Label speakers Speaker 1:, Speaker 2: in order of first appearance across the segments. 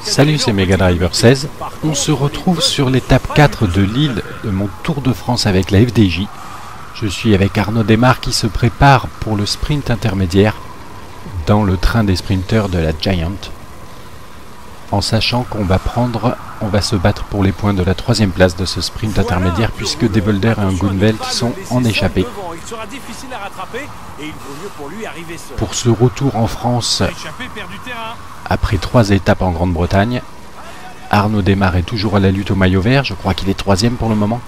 Speaker 1: Salut, c'est Mega Driver 16. On se retrouve sur l'étape 4 de Lille de mon Tour de France avec la FDJ. Je suis avec Arnaud Desmar qui se prépare pour le sprint intermédiaire dans le train des sprinteurs de la Giant. En sachant qu'on va se battre pour les points de la 3e place de ce sprint intermédiaire puisque Debolder et Gunveld sont en échappée. Pour ce retour en France, après 3 étapes en Grande-Bretagne, Arnaud Desmar est toujours à la lutte au maillot vert, je crois qu'il est 3e pour le moment,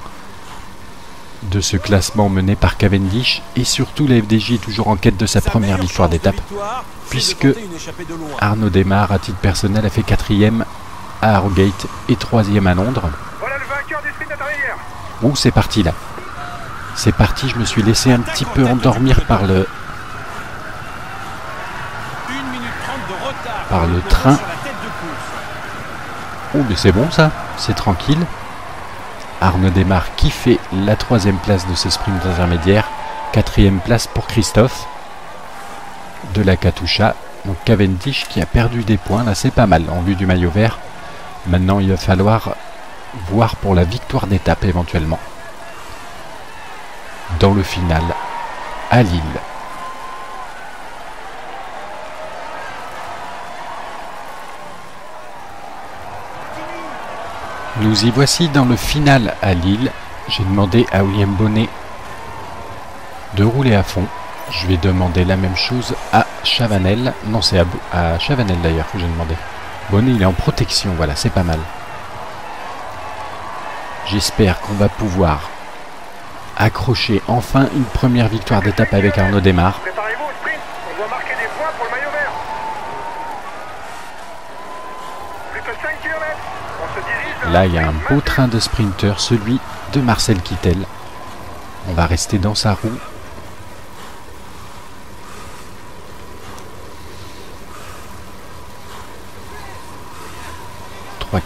Speaker 1: de ce classement mené par Cavendish, et surtout la FDJ est toujours en quête de sa première victoire d'étape, puisque Arnaud Desmar, à titre personnel, a fait 4e à Harrogate et 3e à Londres. Ouh, c'est parti là. C'est parti, je me suis laissé un petit peu endormir par le train. Oh, mais c'est bon ça, c'est tranquille. Arnaud Desmar qui fait la 3e place de ce sprint intermédiaire. 4e place pour Christophe de la Katusha. Donc Cavendish qui a perdu des points, là c'est pas mal en vue du maillot vert. Maintenant il va falloir voir pour la victoire d'étape éventuellement dans le final à Lille. Nous y voici dans le final à Lille. J'ai demandé à William Bonnet de rouler à fond. Je vais demander la même chose à Chavanel. Non, c'est à Chavanel d'ailleurs que j'ai demandé. Bonnet, il est en protection, voilà, c'est pas mal. J'espère qu'on va pouvoir accrocher enfin une première victoire d'étape avec Arnaud Desmar.
Speaker 2: Préparez-vous au sprint, on doit marquer des points pour le maillot vert. Plus que 5 km, on se dirige.
Speaker 1: Là, il y a un beau train de sprinter, celui de Marcel Kittel. On va rester dans sa roue.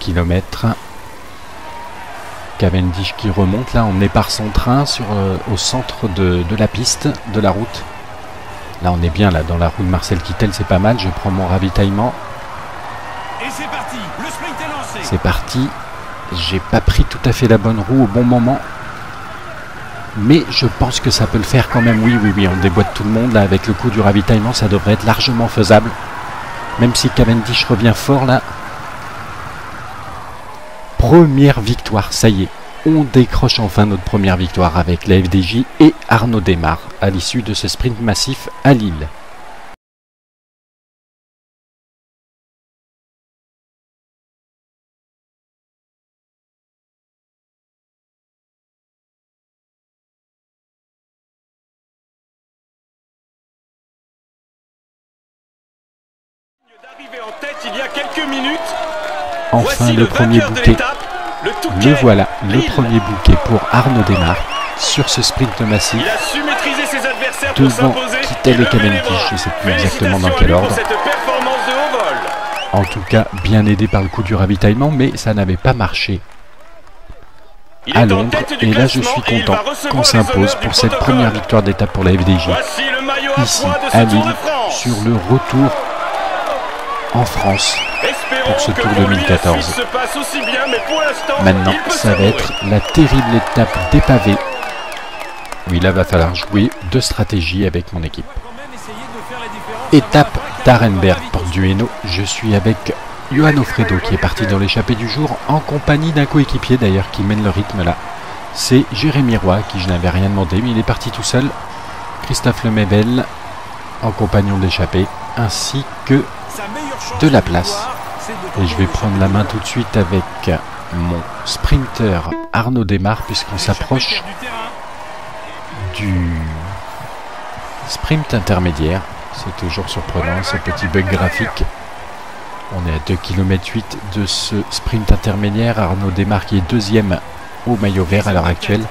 Speaker 1: Kilomètres. Cavendish qui remonte, là on est par son train au centre de la piste, de la route. Là on est bien là dans la roue de Marcel Kittel, c'est pas mal, je prends mon ravitaillement.
Speaker 3: Et c'est parti, le sprint est lancé.
Speaker 1: C'est parti, j'ai pas pris tout à fait la bonne roue au bon moment. Mais je pense que ça peut le faire quand même, oui, on déboîte tout le monde là avec le coup du ravitaillement, ça devrait être largement faisable. Même si Cavendish revient fort là. Première victoire, ça y est, on décroche enfin notre première victoire avec la FDJ et Arnaud Desmar à l'issue de ce sprint massif à Lille.
Speaker 3: D'arriver en tête il y a quelques minutes.
Speaker 1: Enfin le premier bouquet, le voilà, le premier bouquet pour Arnaud Desmar sur ce sprint massif devant Kittel et Cavendish, je ne sais plus exactement dans quel ordre. En tout cas bien aidé par le coup du ravitaillement, mais ça n'avait pas marché à Londres, et là je suis content qu'on s'impose pour cette première victoire d'étape pour la FDJ ici à Lille sur le retour en France pour ce Tour 2014. Maintenant, ça va être la terrible étape des pavés. Oui, là, va falloir jouer de stratégie avec mon équipe. Étape d'Arenberg, porte du Hainaut. Je suis avec Johan Ofredo qui est parti dans l'échappée du jour en compagnie d'un coéquipier d'ailleurs qui mène le rythme là. C'est Jérémy Roy qui je n'avais rien demandé, mais il est parti tout seul. Christophe Lemebel en compagnon d'échappée, ainsi que de la place. Et je vais prendre la main tout de suite avec mon sprinter Arnaud Desmar puisqu'on s'approche du sprint intermédiaire. C'est toujours surprenant ce petit bug graphique. On est à 2,8 km de ce sprint intermédiaire. Arnaud Desmar qui est 2e au maillot vert à l'heure actuelle.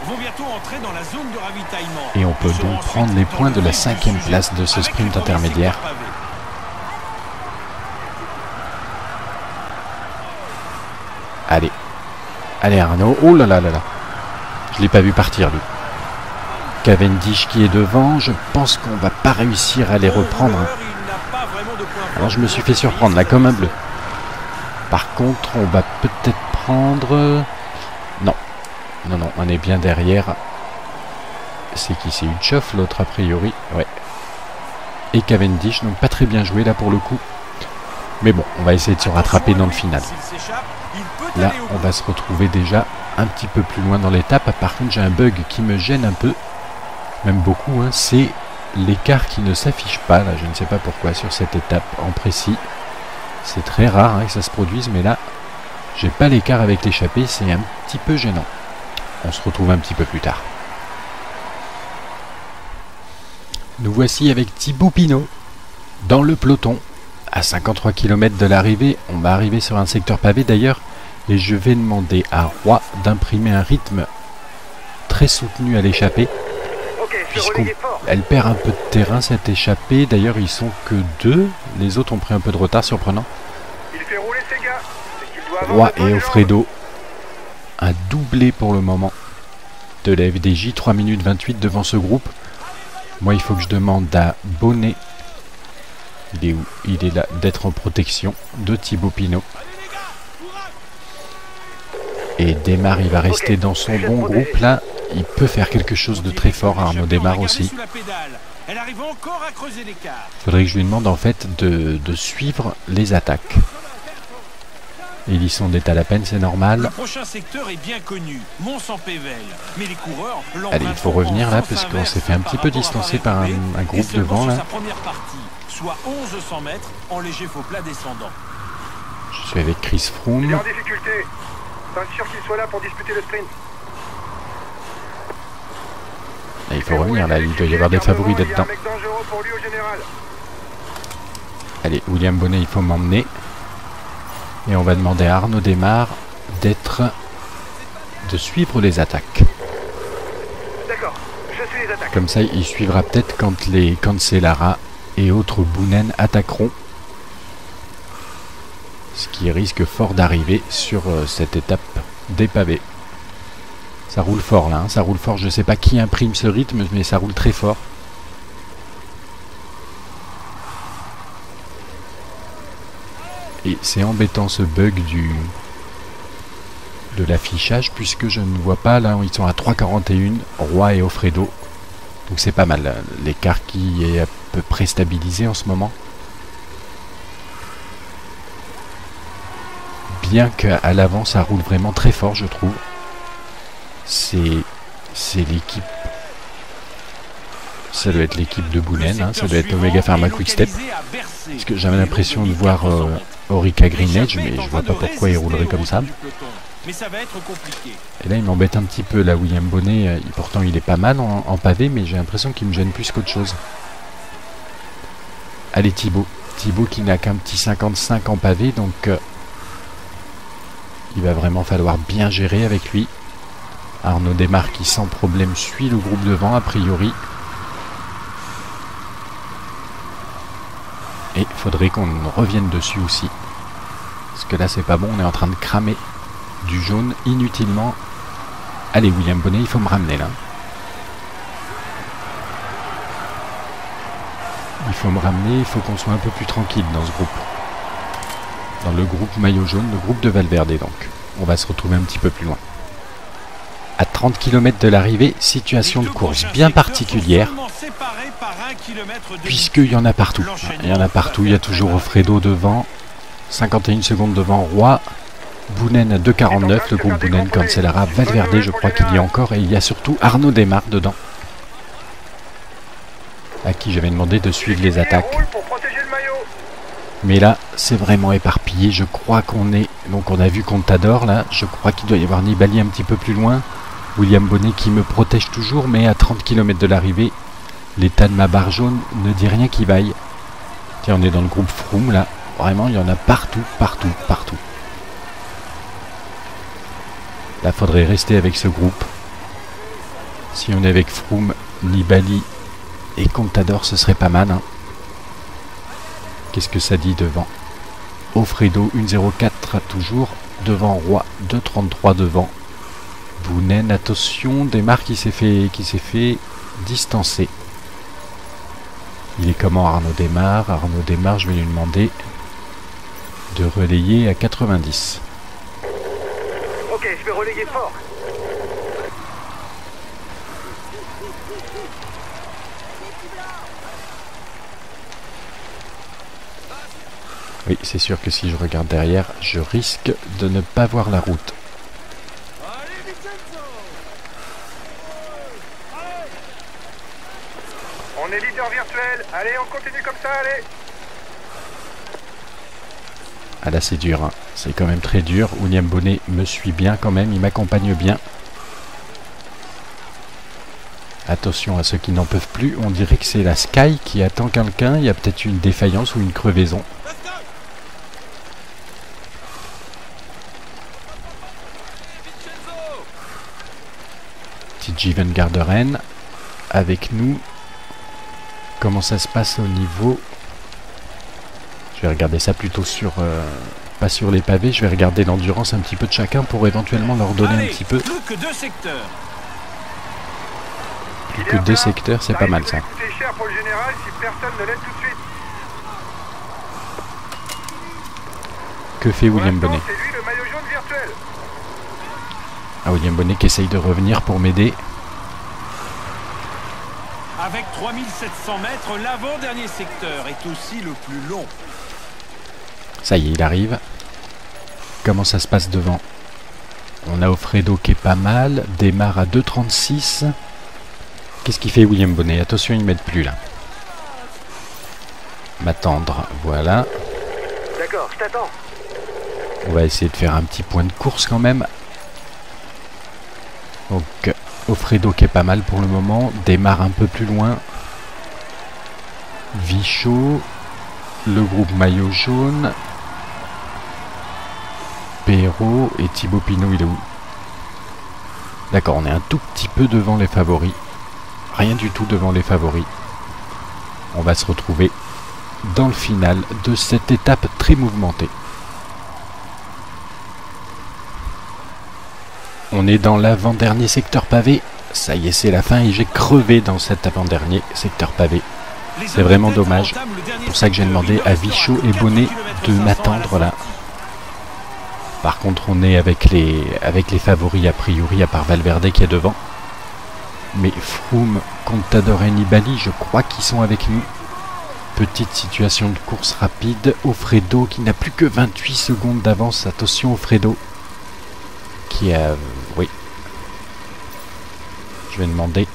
Speaker 1: Et on peut donc prendre les points de la 5e place de ce sprint intermédiaire. Allez, allez Arnaud, oh là là là là, je l'ai pas vu partir lui. Cavendish qui est devant, je pense qu'on va pas réussir à les reprendre. Alors je me suis fait surprendre là comme un bleu. Par contre, on va peut-être prendre... Non, on est bien derrière. C'est qui? C'est Utchoff, l'autre a priori. Ouais. Et Cavendish, donc pas très bien joué là pour le coup. Mais bon, on va essayer de se rattraper dans le final. Là, on va se retrouver déjà un petit peu plus loin dans l'étape. Par contre, j'ai un bug qui me gêne un peu. Même beaucoup, hein. C'est l'écart qui ne s'affiche pas. Là, je ne sais pas pourquoi sur cette étape en précis. C'est très rare que ça se produise, mais là, j'ai pas l'écart avec l'échappée. C'est un petit peu gênant. On se retrouve un petit peu plus tard. Nous voici avec Thibaut Pinot dans le peloton. À 53 km de l'arrivée, on va arriver sur un secteur pavé d'ailleurs. Et je vais demander à Roy d'imprimer un rythme très soutenu à l'échappée. Puisqu'elle perd un peu de terrain cette échappée. D'ailleurs, ils sont que 2. Les autres ont pris un peu de retard, surprenant. Roy et Offredo. Un doublé pour le moment de la FDJ. 3 minutes 28 devant ce groupe. Moi, il faut que je demande à Bonnet. Il est où? Il est là, d'être en protection de Thibaut Pinot. Et Démarre, il va rester dans son bon groupe là. Il peut faire quelque chose de très fort. Arnaud Démarre aussi. Il faudrait que je lui demande en fait de suivre les attaques. Hélisson est à la peine, c'est normal.
Speaker 3: Le prochain secteur est bien connu, Mons-en-Pévèle. Mais les coureurs,
Speaker 1: allez, il faut revenir là parce qu'on s'est fait un petit peu distancer par un groupe devant là.
Speaker 3: Sa première partie, soit 1100 mètres en léger faux plat descendant.
Speaker 1: Je suis avec Chris Froome.
Speaker 2: Il est en difficulté. Pas sûr qu'il soit là pour disputer le sprint.
Speaker 1: Et il faut revenir là, il doit y avoir des favoris là-dedans. Allez, William Bonnet, il faut m'emmener. Et on va demander à Arnaud Démarre de suivre les attaques.
Speaker 2: D'accord, je suis les attaques.
Speaker 1: Comme ça, il suivra peut-être quand les Cancellara et autres Boonen attaqueront. Ce qui risque fort d'arriver sur cette étape des pavés. Ça roule fort là, ça roule fort. Je ne sais pas qui imprime ce rythme, mais ça roule très fort. Et c'est embêtant ce bug de l'affichage puisque je ne vois pas, là ils sont à 3,41, Roy et Offredo. Donc c'est pas mal, l'écart qui est à peu près stabilisé en ce moment. Bien qu'à l'avant ça roule vraiment très fort je trouve. C'est l'équipe. Ça doit être l'équipe de Boonen, hein, ça doit être Omega Pharma Quick Step. Parce que j'avais l'impression de voir Orica Green Edge, mais je vois pas pourquoi il roulerait comme ça. Et là il m'embête un petit peu, là William Bonnet, pourtant il est pas mal en pavé, mais j'ai l'impression qu'il me gêne plus qu'autre chose. Allez Thibaut qui n'a qu'un petit 55 en pavé, donc il va vraiment falloir bien gérer avec lui. Arnaud Démarre qui sans problème suit le groupe devant a priori. Et il faudrait qu'on revienne dessus aussi. Parce que là c'est pas bon, on est en train de cramer du jaune inutilement. Allez William Bonnet, il faut me ramener là. Il faut me ramener, il faut qu'on soit un peu plus tranquille dans ce groupe. Dans le groupe maillot jaune, le groupe de Valverde donc. On va se retrouver un petit peu plus loin. À 30 km de l'arrivée, situation de course bien particulière. Puisqu'il y en a partout. Il y en a partout, il y a toujours Offredo devant. 51 secondes devant Roy. Boonen à 2,49, le groupe Boonen, Cancellara, Valverde, je crois qu'il y a encore. Et il y a surtout Arnaud Démarre dedans. À qui j'avais demandé de suivre les attaques. Mais là, c'est vraiment éparpillé. Je crois qu'on est... Donc on a vu Contador là. Je crois qu'il doit y avoir Nibali un petit peu plus loin. William Bonnet qui me protège toujours. Mais à 30 km de l'arrivée, l'état de ma barre jaune ne dit rien qui vaille. Tiens, on est dans le groupe Froome là. Vraiment, il y en a partout, partout, partout. Là, faudrait rester avec ce groupe. Si on est avec Froome, Nibali et Contador, ce serait pas mal. Hein. Qu'est-ce que ça dit devant? Offredo 1,04 toujours. Devant Roy 2,33 devant. Boonen, attention, Démarre qui s'est fait distancer. Il est comment Arnaud Démarre? Arnaud Démarre, je vais lui demander de relayer à 90.
Speaker 2: Ok, je vais relayer fort.
Speaker 1: Oui, c'est sûr que si je regarde derrière, je risque de ne pas voir la route.
Speaker 2: On est leader virtuel. Allez, on continue comme ça, allez.
Speaker 1: Ah là c'est dur, hein. C'est quand même très dur. William Bonnet me suit bien quand même, il m'accompagne bien. Attention à ceux qui n'en peuvent plus, on dirait que c'est la Sky qui attend quelqu'un, il y a peut-être une défaillance ou une crevaison. TJ Van Garderen avec nous. Comment ça se passe au niveau... Je vais regarder ça plutôt sur... pas sur les pavés, je vais regarder l'endurance un petit peu de chacun pour éventuellement leur donner un petit peu...
Speaker 3: Plus que 2 secteurs.
Speaker 1: Plus que 2 secteurs, c'est pas mal ça.
Speaker 2: C'est cher pour le général si personne ne l'aide tout de suite.
Speaker 1: Que fait William Bonnet?
Speaker 2: C'est lui le maillot jaune virtuel.
Speaker 1: Ah, William Bonnet qui essaye de revenir pour m'aider.
Speaker 3: Avec 3700 mètres, l'avant-dernier secteur est aussi le plus long.
Speaker 1: Ça y est, il arrive. Comment ça se passe devant? On a Offredo qui est pas mal. Démarre à 2,36. Qu'est-ce qu'il fait William Bonnet? Attention, il ne m'aide plus là. M'attendre, voilà.
Speaker 2: D'accord, je t'attends.
Speaker 1: On va essayer de faire un petit point de course quand même. Donc, Offredo qui est pas mal pour le moment. Démarre un peu plus loin. Vichot. Le groupe maillot jaune. Perrault et Thibaut Pinot, il est où? D'accord, on est un tout petit peu devant les favoris. Rien du tout devant les favoris. On va se retrouver dans le final de cette étape très mouvementée. On est dans l'avant-dernier secteur pavé. Ça y est, c'est la fin et j'ai crevé dans cet avant-dernier secteur pavé. C'est vraiment dommage. C'est pour ça que j'ai demandé à Vichot et Bonnet de m'attendre là. Par contre, on est avec les favoris a priori, à part Valverde qui est devant. Mais Froome, Contador et Nibali, je crois qu'ils sont avec nous. Petite situation de course rapide. Offredo qui n'a plus que 28 secondes d'avance. Attention Offredo. Qui a... oui. Je vais demander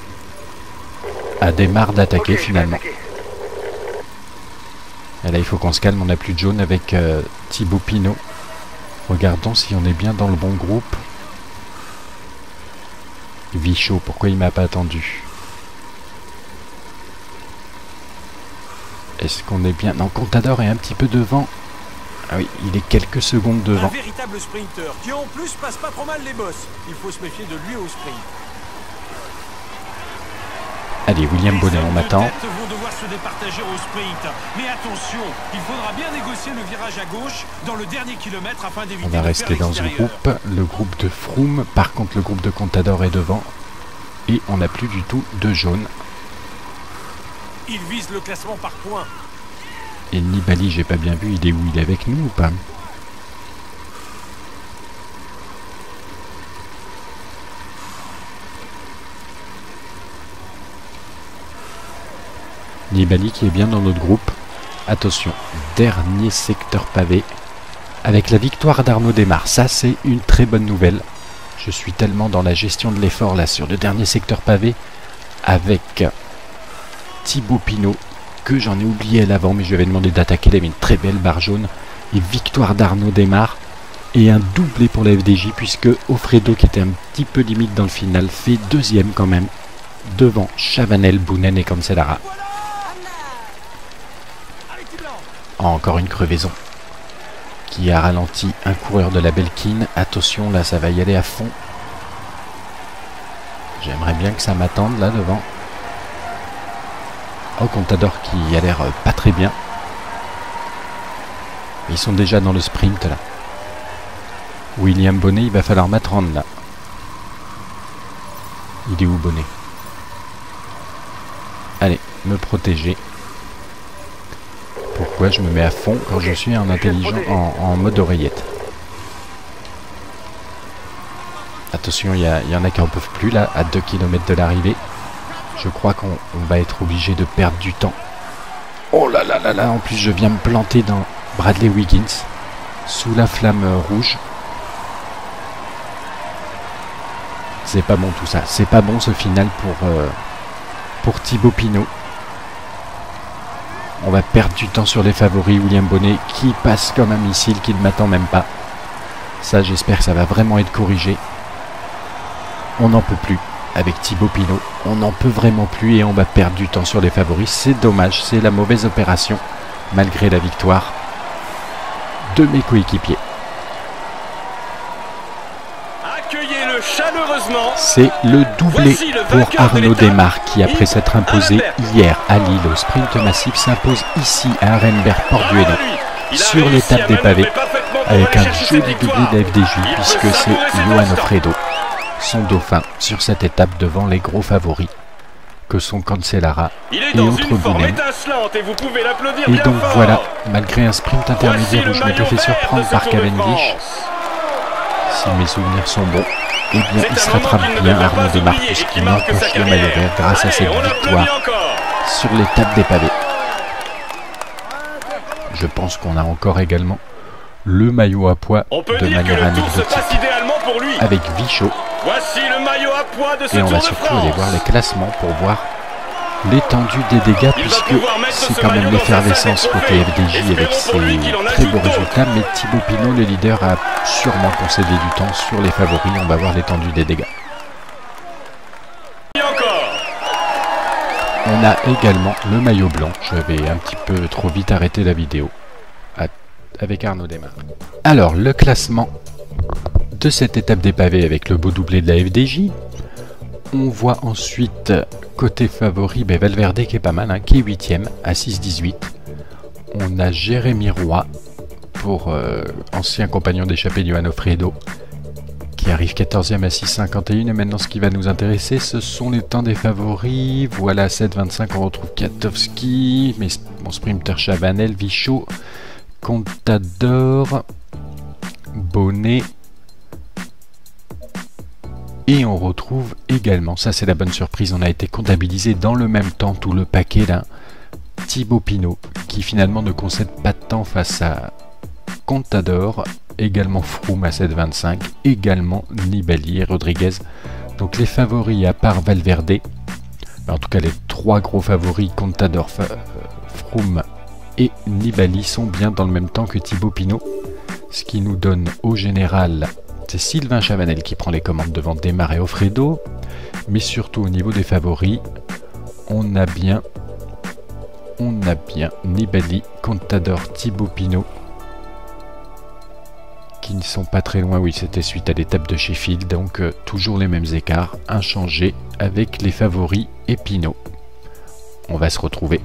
Speaker 1: à Démarre d'attaquer finalement. Et là, il faut qu'on se calme. On n'a plus de jaune avec Thibaut Pinot. Regardons si on est bien dans le bon groupe. Vichot, pourquoi il m'a pas attendu? Est-ce qu'on est bien? Non, Contador est un petit peu devant. Ah oui, il est quelques secondes devant.
Speaker 3: Un véritable sprinter qui en plus passe pas trop mal les bosses. Il faut se méfier de lui au sprint.
Speaker 1: Allez, William Bonnet, on m'attend.
Speaker 3: Les têtes vont devoir se départager au sprint. Mais attention, il faudra bien négocier le virage à gauche dans le dernier kilomètre afin d'éviter.
Speaker 1: On va rester dans ce groupe. Le groupe de Froome. Par contre, le groupe de Contador est devant. Et on n'a plus du tout de jaune.
Speaker 3: Il vise le classement par points.
Speaker 1: Et Nibali, j'ai pas bien vu. Il est où? Il est avec nous ou pas? Nibali qui est bien dans notre groupe. Attention, dernier secteur pavé. Avec la victoire d'Arnaud Démarre. Ça, c'est une très bonne nouvelle. Je suis tellement dans la gestion de l'effort là sur le dernier secteur pavé. Avec Thibaut Pinot. Que j'en ai oublié à l'avant. Mais je vais demander d'attaquer. Il avait une très belle barre jaune. Et victoire d'Arnaud Démarre. Et un doublé pour la FDJ. Puisque Offredo, qui était un petit peu limite dans le final, fait deuxième quand même. Devant Chavanel, Bounen et Cancellara. Encore une crevaison qui a ralenti un coureur de la Belkin. Attention, là, ça va y aller à fond. J'aimerais bien que ça m'attende là devant. Oh, Contador qui a l'air pas très bien. Ils sont déjà dans le sprint là. William Bonnet, il va falloir m'attendre là. Il est où Bonnet? Allez, me protéger. Pour pourquoi je me mets à fond quand je suis en mode oreillette. Attention, il y en a qui en peuvent plus là, à 2 km de l'arrivée. Je crois qu'on va être obligé de perdre du temps. Oh là là là là, en plus je viens me planter dans Bradley Wiggins, sous la flamme rouge. C'est pas bon tout ça, c'est pas bon ce final pour Thibaut Pinot. On va perdre du temps sur les favoris. William Bonnet qui passe comme un missile, qui ne m'attend même pas. Ça, j'espère que ça va vraiment être corrigé. On n'en peut plus avec Thibaut Pinot. On n'en peut vraiment plus et on va perdre du temps sur les favoris. C'est dommage, c'est la mauvaise opération, malgré la victoire de mes coéquipiers. C'est le doublé pour Arnaud Démare qui, après s'être imposé hier à Lille au sprint massif, s'impose ici à Arenberg Port-du-Hainaut sur l'étape des pavés avec un joli doublé de la FDJ puisque c'est Johan Alfredo, son dauphin, sur cette étape devant les gros favoris que sont Cancellara et autres Bounen. Et donc voilà, malgré un sprint intermédiaire où je m'étais fait surprendre par Cavendish, si mes souvenirs sont bons, eh bien il se rattrape bien Arnaud Démare puisqu'il empoche le maillot vert grâce à cette victoire sur l'étape des pavés. Je pense qu'on a encore également le maillot à poids de manière anecdotique avec Vichot. Et on va surtout aller voir les classements pour voir l'étendue des dégâts puisque c'est quand même l'effervescence côté FDJ avec ses très beaux résultats, mais Thibaut Pinot, le leader, a sûrement concédé du temps sur les favoris. On va voir l'étendue des dégâts. On a également le maillot blanc. Je vais un petit peu trop vite arrêter la vidéo avec Arnaud Démare. Alors, le classement de cette étape des pavés avec le beau doublé de la FDJ. On voit ensuite, côté favori, Valverde qui est pas mal, hein, qui est 8ème à 6,18. On a Jérémy Roy, pour ancien compagnon d'échappée de Johan Alfredo, qui arrive 14ème à 6,51. Et maintenant, ce qui va nous intéresser, ce sont les temps des favoris. Voilà, 7,25, on retrouve Katowski, mais mon sprinter Chabanel, Vichot, Contador, Bonnet. Et on retrouve également, ça c'est la bonne surprise, on a été comptabilisé dans le même temps, tout le paquet là, Thibaut Pinot, qui finalement ne concède pas de temps face à Contador, également Froome à 7,25, également Nibali et Rodriguez. Donc les favoris à part Valverde, en tout cas les trois gros favoris, Contador, Froome et Nibali, sont bien dans le même temps que Thibaut Pinot, ce qui nous donne au général... C'est Sylvain Chavanel qui prend les commandes devant Démare et Alfredo, mais surtout au niveau des favoris, on a bien Nibali, Contador, Thibaut Pinot, qui ne sont pas très loin. Oui, c'était suite à l'étape de Sheffield, donc toujours les mêmes écarts, inchangés avec les favoris et Pinot. On va se retrouver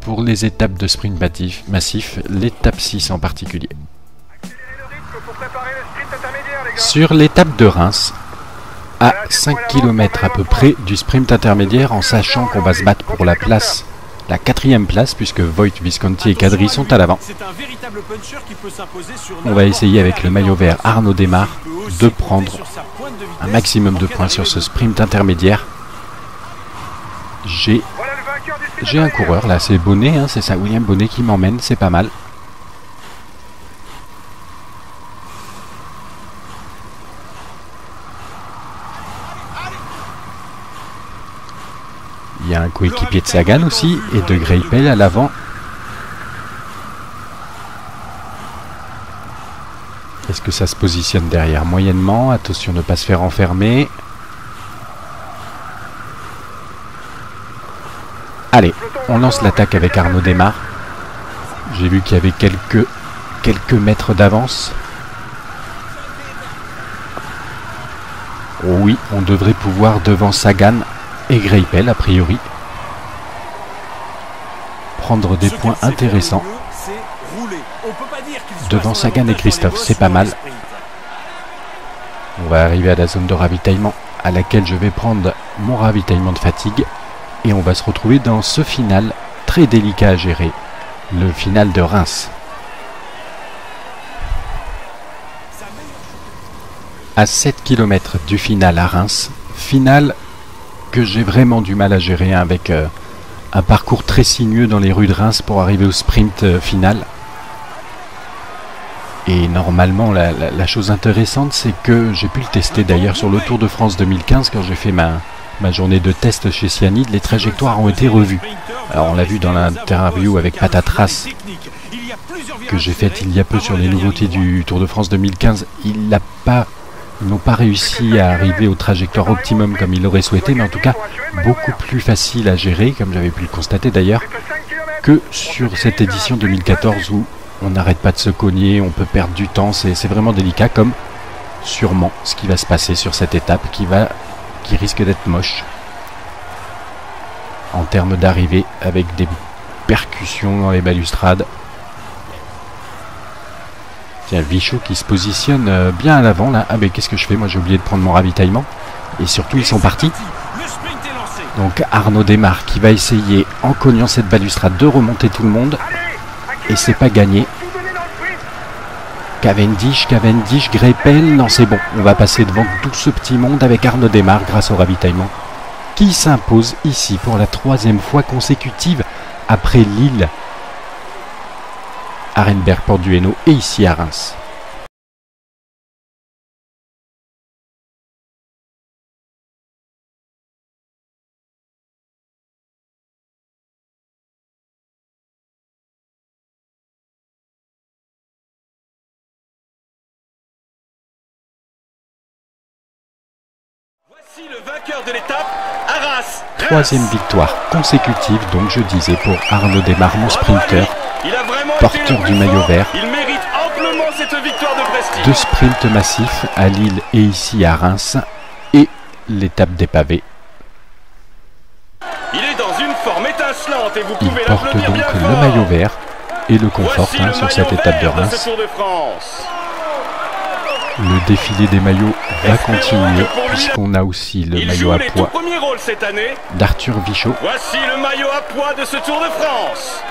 Speaker 1: pour les étapes de sprint massif, l'étape 6 en particulier. Sur l'étape de Reims, à 5 km à peu près du sprint intermédiaire, en sachant qu'on va se battre pour la place, la 4e place, puisque Voigt, Visconti et Kadri sont à l'avant. On va essayer avec le maillot vert Arnaud Démare de prendre un maximum de points sur ce sprint intermédiaire. J'ai un coureur là, c'est Bonnet, hein, c'est ça, William Bonnet qui m'emmène, c'est pas mal. Il y a un coéquipier de Sagan aussi, et de Greipel à l'avant. Est-ce que ça se positionne derrière? Moyennement, attention de ne pas se faire enfermer. Allez, on lance l'attaque avec Arnaud Démare. J'ai vu qu'il y avait quelques mètres d'avance. Oui, on devrait pouvoir devant Sagan et Greipel, a priori, prendre des points intéressants devant Sagan et Christophe, c'est pas mal. On va arriver à la zone de ravitaillement à laquelle je vais prendre mon ravitaillement de fatigue et on va se retrouver dans ce final très délicat à gérer le final de Reims. À 7 km du final à Reims, final que j'ai vraiment du mal à gérer avec un parcours très sinueux dans les rues de Reims pour arriver au sprint final. Et normalement, la chose intéressante, c'est que j'ai pu le tester d'ailleurs sur le Tour de France 2015 quand j'ai fait ma journée de test chez Cyanide. Les trajectoires ont été revues. Alors on l'a vu dans l'interview avec Patatras que j'ai faite il y a peu sur les nouveautés du Tour de France 2015. Ils n'ont pas réussi à arriver au trajectoire optimum comme ils l'auraient souhaité, mais en tout cas beaucoup plus facile à gérer, comme j'avais pu le constater d'ailleurs, que sur cette édition 2014 où on n'arrête pas de se cogner, on peut perdre du temps, c'est vraiment délicat, comme sûrement ce qui va se passer sur cette étape qui risque d'être moche en termes d'arrivée, avec des percussions dans les balustrades. Tiens, Vichot qui se positionne bien à l'avant là. Ah mais qu'est-ce que je fais? Moi j'ai oublié de prendre mon ravitaillement. Et surtout ils sont partis. Donc Arnaud Démare qui va essayer, en cognant cette balustrade, de remonter tout le monde. Et c'est pas gagné. Cavendish, Greipel, non c'est bon. On va passer devant tout ce petit monde avec Arnaud Démare grâce au ravitaillement. Qui s'impose ici pour la 3e fois consécutive après Lille, Arenberg, Porte du Hainaut et ici à Reims.
Speaker 4: Voici le vainqueur de l'étape, Arras.
Speaker 1: 3e victoire consécutive, donc je disais, pour Arnaud Démare, mon sprinter, porteur du maillot vert.
Speaker 4: Il mérite amplement cette victoire de prestige.
Speaker 1: 2 sprints massifs à Lille et ici à Reims, et l'étape des pavés.
Speaker 4: Il est dans une forme étincelante et vous
Speaker 1: Il
Speaker 4: pouvez
Speaker 1: porte
Speaker 4: l'applaudir
Speaker 1: donc
Speaker 4: bien
Speaker 1: le
Speaker 4: fort.
Speaker 1: maillot vert et le conforte
Speaker 4: Voici le
Speaker 1: sur cette
Speaker 4: maillot
Speaker 1: étape de
Speaker 4: vert
Speaker 1: Reims.
Speaker 4: ce Tour de France.
Speaker 1: Le défilé des maillots va continuer puisqu'on a aussi le
Speaker 4: Il
Speaker 1: maillot
Speaker 4: joue
Speaker 1: à
Speaker 4: les tout
Speaker 1: poids
Speaker 4: premiers rôles cette année.
Speaker 1: d'Arthur Vichot,
Speaker 4: Voici le maillot à poids de ce Tour de France.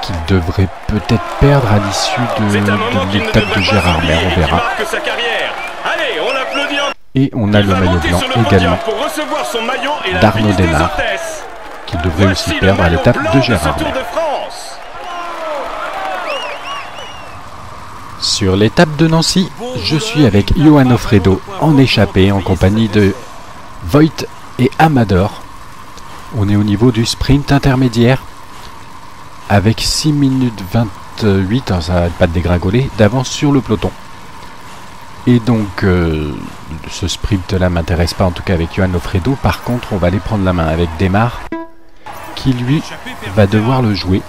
Speaker 1: qu'il devrait peut-être perdre à l'issue
Speaker 4: C'est un moment
Speaker 1: de
Speaker 4: qu'il ne
Speaker 1: l'étape de
Speaker 4: devrait pas
Speaker 1: Gérardmer,
Speaker 4: oublier
Speaker 1: on
Speaker 4: et qui
Speaker 1: verra.
Speaker 4: marque sa carrière. Allez, on l'applaudit encore.
Speaker 1: Et on a
Speaker 4: Il
Speaker 1: le
Speaker 4: va
Speaker 1: maillot
Speaker 4: monter
Speaker 1: blanc
Speaker 4: sur le podium
Speaker 1: également,
Speaker 4: pour recevoir son maillot et la
Speaker 1: d'Arnaud
Speaker 4: bise des
Speaker 1: Démare,
Speaker 4: hôtesses.
Speaker 1: qui devrait
Speaker 4: Voici
Speaker 1: aussi
Speaker 4: le
Speaker 1: perdre à
Speaker 4: maillot
Speaker 1: l'étape
Speaker 4: blanc
Speaker 1: de
Speaker 4: ce
Speaker 1: Gérardmer.
Speaker 4: Tour de France.
Speaker 1: Sur l'étape de Nancy, je suis avec Johan Ofredo en échappée en compagnie de Voigt et Amador. On est au niveau du sprint intermédiaire avec 6 minutes 28, ça n'arrête pas de dégringoler, d'avance sur le peloton. Et donc ce sprint là m'intéresse pas, en tout cas avec Johan Ofredo. Par contre on va aller prendre la main avec Démare qui lui va devoir le jouer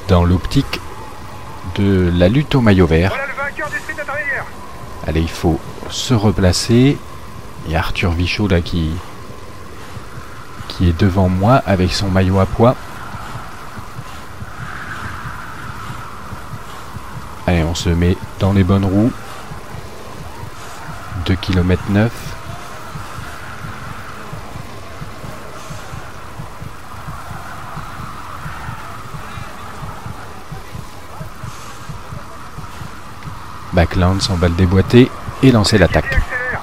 Speaker 1: dans l'optique de la lutte au maillot vert.
Speaker 2: Voilà le vainqueur du sprint intermédiaire.
Speaker 1: Allez, il faut se replacer. Il y a Arthur Vichot là qui est devant moi avec son maillot à poids. Allez, on se met dans les bonnes roues. 2 km 9. Backland s'en va le déboîter et lancer l'attaque.
Speaker 2: Accélère.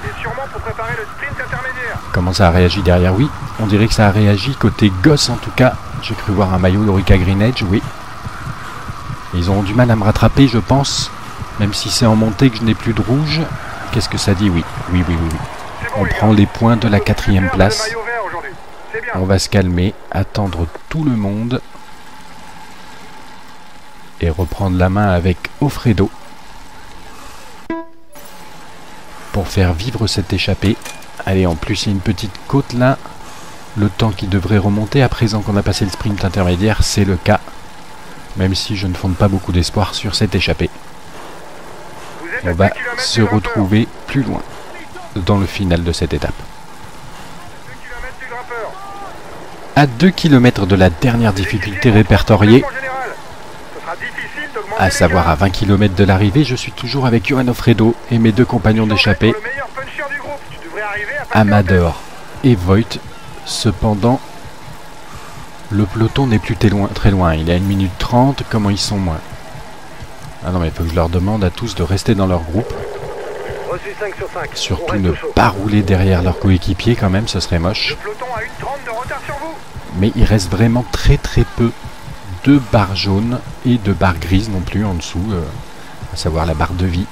Speaker 2: Et sûrement pour préparer le sprint intermédiaire.
Speaker 1: Comment ça a réagi derrière? Oui, on dirait que ça a réagi côté gosse en tout cas. J'ai cru voir un maillot d'Orica Green Edge, oui. Ils ont du mal à me rattraper, je pense. Même si c'est en montée que je n'ai plus de rouge. Qu'est-ce que ça dit? Oui, oui, oui, oui, oui.
Speaker 2: C'est bon,
Speaker 1: On
Speaker 2: les
Speaker 1: prend
Speaker 2: gars.
Speaker 1: les points de la 4e place.
Speaker 2: Le maillot vert aujourd'hui. C'est bien.
Speaker 1: On va se calmer, attendre tout le monde. Et reprendre la main avec Ofredo. Pour faire vivre cette échappée. Allez, en plus il y a une petite côte là. Le temps qui devrait remonter à présent qu'on a passé le sprint intermédiaire, c'est le cas. Même si je ne fonde pas beaucoup d'espoir sur cette échappée.
Speaker 2: Vous êtes
Speaker 1: On
Speaker 2: à
Speaker 1: va
Speaker 2: 10 kilomètres
Speaker 1: se
Speaker 2: du grimpeur.
Speaker 1: retrouver plus loin dans le final de cette étape.
Speaker 2: 2 kilomètres du grimpeur.
Speaker 1: À 2 km de la dernière difficulté répertoriée,
Speaker 2: En général, ce sera difficile d'augmenter
Speaker 1: à
Speaker 2: les
Speaker 1: savoir
Speaker 2: gains.
Speaker 1: à 20 km de l'arrivée, je suis toujours avec Johan Ofredo et mes 2 compagnons d'échappée,
Speaker 2: Le meilleur puncher du groupe. Tu devrais arriver à passer en tête.
Speaker 1: Amador et Voigt. Cependant, Le peloton n'est plus très loin. Il est à 1 minute 30. Comment ils sont moins? Ah non, mais il faut que je leur demande à tous de rester dans leur groupe.
Speaker 2: Reçu 5 sur 5.
Speaker 1: Surtout ne pas rouler derrière leur coéquipier quand même, ce serait moche.
Speaker 2: Le peloton a 1:30 de retard sur vous.
Speaker 1: Mais il reste vraiment très peu de barres jaunes et de barres grises non plus en dessous, à savoir la barre de vie.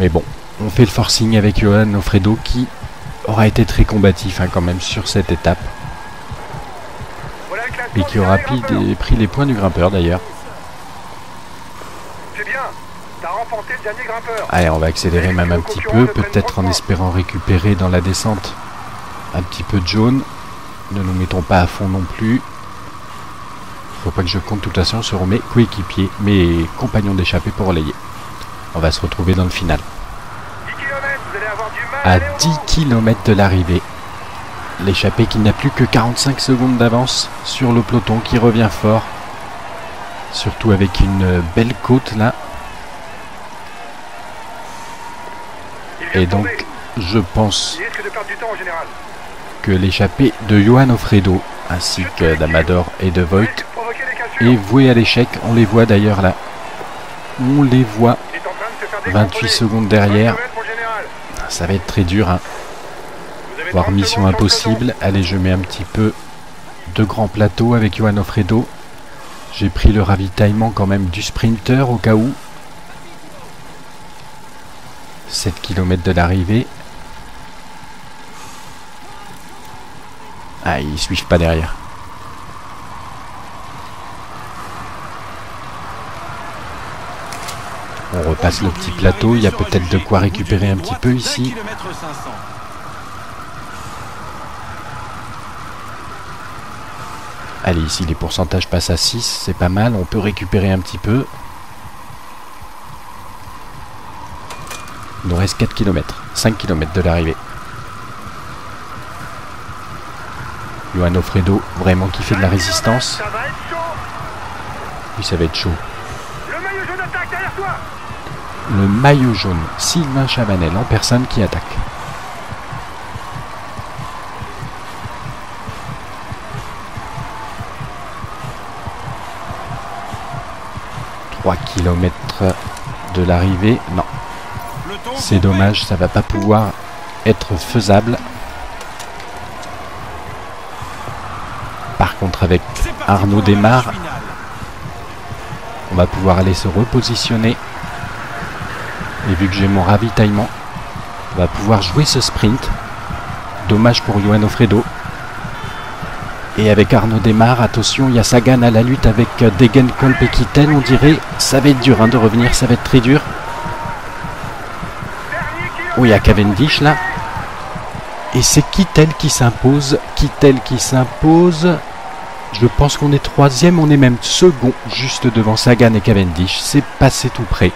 Speaker 1: Mais bon, on fait le forcing avec Johan Ofredo qui aura été très combatif quand même sur cette étape.
Speaker 2: Voilà le classement
Speaker 1: Et qui aura pris les points du grimpeur d'ailleurs.
Speaker 2: C'est bien. T'as remporté le dernier grimpeur.
Speaker 1: Allez, on va accélérer même un petit peu, peut-être en espérant récupérer dans la descente un petit peu de jaune. Ne nous mettons pas à fond non plus. Faut pas que je compte de toute façon sur mes coéquipiers, mes compagnons d'échappée pour relayer. On va se retrouver dans le final.
Speaker 2: 10 km, vous allez avoir du mal
Speaker 1: À
Speaker 2: aller au
Speaker 1: 10
Speaker 2: bout.
Speaker 1: km de l'arrivée. L'échappée qui n'a plus que 45 secondes d'avance sur le peloton qui revient fort. Surtout avec une belle côte là.
Speaker 2: Il vient
Speaker 1: Et
Speaker 2: de
Speaker 1: donc
Speaker 2: tomber.
Speaker 1: je pense
Speaker 2: Il risque de perdre du temps en général.
Speaker 1: que l'échappée de Johan Ofredo ainsi que d'Amador et de Voigt
Speaker 2: Risque de provoquer des cassures.
Speaker 1: est vouée à l'échec. On les voit d'ailleurs là. On les voit.
Speaker 2: Il est en train de se faire
Speaker 1: 28
Speaker 2: décontrôler.
Speaker 1: secondes derrière.
Speaker 2: 20 km pour le général.
Speaker 1: Ça va être très dur.
Speaker 2: Vous avez
Speaker 1: Voire
Speaker 2: 30
Speaker 1: mission
Speaker 2: secondes sur le
Speaker 1: impossible. Allez, je mets un petit peu de grand plateau avec Johan Ofredo. J'ai pris le ravitaillement quand même du sprinter au cas où. 7 km de l'arrivée. Ah, ils suivent pas derrière. On repasse le petit plateau. Il y a peut-être de quoi récupérer un petit peu ici. Allez, ici les pourcentages passent à 6, c'est pas mal, on peut récupérer un petit peu. Il nous reste 4 km, 5 km de l'arrivée. Johan Ofredo, vraiment qui fait de la résistance.
Speaker 2: Ça va être chaud.
Speaker 1: Oui, ça va être chaud.
Speaker 2: Le maillot jaune attaque derrière toi.
Speaker 1: Le maillot jaune, Sylvain Chavanel en personne qui attaque. « 3 km de l'arrivée. Non, c'est dommage, ça va pas pouvoir être faisable. Par contre, avec Arnaud Desmar, on va pouvoir aller se repositionner. Et vu que j'ai mon ravitaillement, on va pouvoir jouer ce sprint. Dommage pour Johan Ofredo. Et avec Arnaud Desmar, attention, il y a Sagan à la lutte avec Degenkolb et Kittel. On dirait, ça va être dur de revenir, ça va être très dur. Oh, il y a Cavendish là. Et c'est Kittel qui s'impose. Kittel qui s'impose. Je pense qu'on est troisième, on est même second, juste devant Sagan et Cavendish. C'est passé tout près.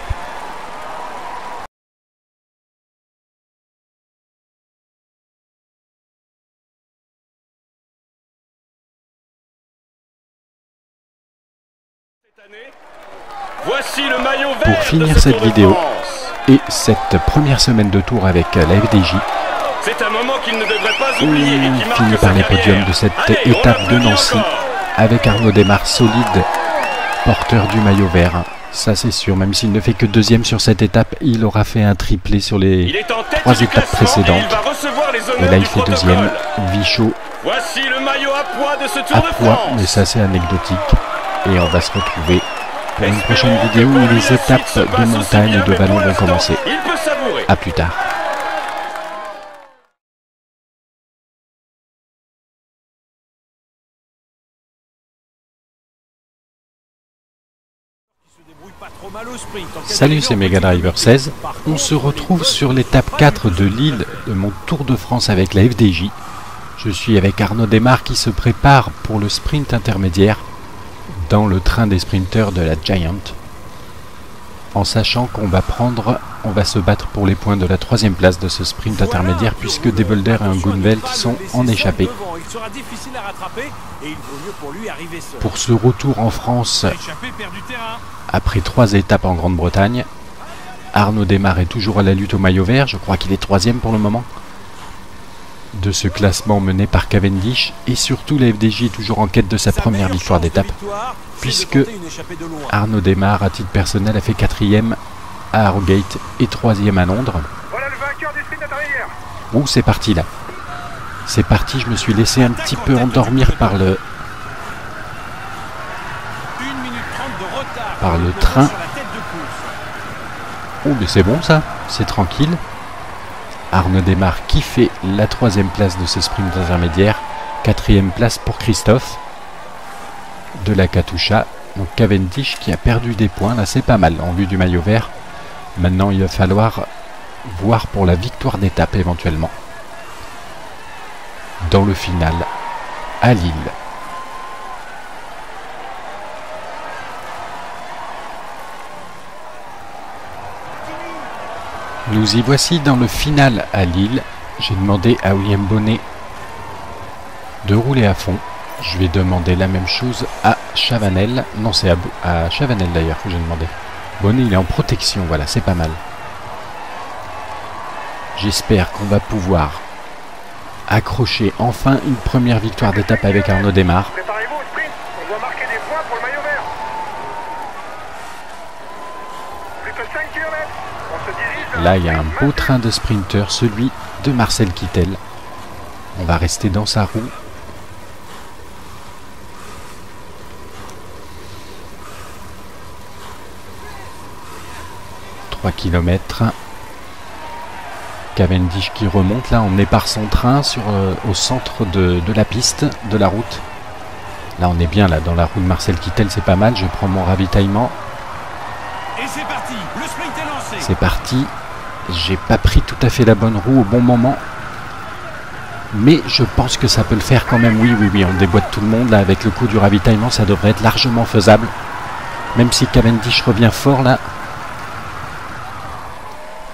Speaker 4: Voici le maillot vert.
Speaker 1: Pour finir cette vidéo et cette première semaine de tour avec la FDJ,
Speaker 4: c'est un moment qu'il ne devrait pas
Speaker 1: on
Speaker 4: oublier. et qui marque
Speaker 1: finit
Speaker 4: sa
Speaker 1: par les
Speaker 4: carrière.
Speaker 1: podiums de cette
Speaker 4: Allez, on
Speaker 1: étape de
Speaker 4: l'applaudit
Speaker 1: Nancy
Speaker 4: encore.
Speaker 1: avec Arnaud Desmar solide, porteur du maillot vert. Ça c'est sûr, même s'il ne fait que deuxième sur cette étape, il aura fait un triplé sur
Speaker 4: Il
Speaker 1: les
Speaker 4: est en tête
Speaker 1: 3
Speaker 4: du
Speaker 1: étapes
Speaker 4: classement et
Speaker 1: précédentes.
Speaker 4: il va recevoir les honneurs
Speaker 1: Et là il
Speaker 4: du
Speaker 1: fait
Speaker 4: protocole.
Speaker 1: deuxième, Vichot
Speaker 4: Voici le maillot à poids de ce Tour
Speaker 1: à
Speaker 4: de
Speaker 1: poids,
Speaker 4: France.
Speaker 1: mais ça c'est anecdotique. Et on va se retrouver pour une prochaine vidéo où les étapes de montagne et de vallon vont commencer.
Speaker 4: Il peut savourer.
Speaker 1: A plus tard. Salut, c'est Mega Driver 16. On se retrouve sur l'étape 4 de Lille de mon Tour de France avec la FDJ. Je suis avec Arnaud Desmar qui se prépare pour le sprint intermédiaire dans le train des sprinteurs de la Giant. En sachant qu'on va se battre pour les points de la 3e place de ce sprint intermédiaire puisque Devolder et Ungunveld sont en échappée. Pour ce retour en France après 3 étapes en Grande-Bretagne, Arnaud Desmar est toujours à la lutte au maillot vert. Je crois qu'il est 3e pour le moment. de ce classement mené par Cavendish, et surtout la FDJ est toujours en quête de sa première victoire d'étape, puisque Arnaud Démare, à titre personnel, a fait 4e à Harrogate et 3e à Londres.
Speaker 2: Voilà le vainqueur du sprint intermédiaire.
Speaker 1: Ouh, c'est parti là. C'est parti, je me suis laissé un petit peu endormir par le train. Oh, mais c'est bon ça, c'est tranquille. Arnaud Démare qui fait la 3e place de ce sprint intermédiaire. 4e place pour Christophe de la Katusha. Donc Cavendish qui a perdu des points, là c'est pas mal en vue du maillot vert. Maintenant il va falloir voir pour la victoire d'étape éventuellement dans le final à Lille. Nous y voici dans le final à Lille. J'ai demandé à William Bonnet de rouler à fond. Je vais demander la même chose à Chavanel. Non, c'est à Chavanel d'ailleurs que j'ai demandé. Bonnet, il est en protection, voilà, c'est pas mal. J'espère qu'on va pouvoir accrocher enfin une première victoire d'étape avec Arnaud Démare.
Speaker 2: Préparez-vous au sprint, on doit marquer des points pour le maillot vert. Plus que 5 km, on se dirige vers
Speaker 1: Là, il y a un beau train de sprinter, celui de Marcel Kittel. On va rester dans sa roue. Kilomètres. Cavendish qui remonte là, emmené par son train au centre de la piste, de la route. Là on est bien là dans la roue de Marcel Kittel, c'est pas mal. Je prends mon ravitaillement.
Speaker 3: Et c'est parti, le sprint est lancé.
Speaker 1: C'est parti. J'ai pas pris tout à fait la bonne roue au bon moment, mais je pense que ça peut le faire quand même. Oui, on déboîte tout le monde là avec le coup du ravitaillement, ça devrait être largement faisable. Même si Cavendish revient fort là.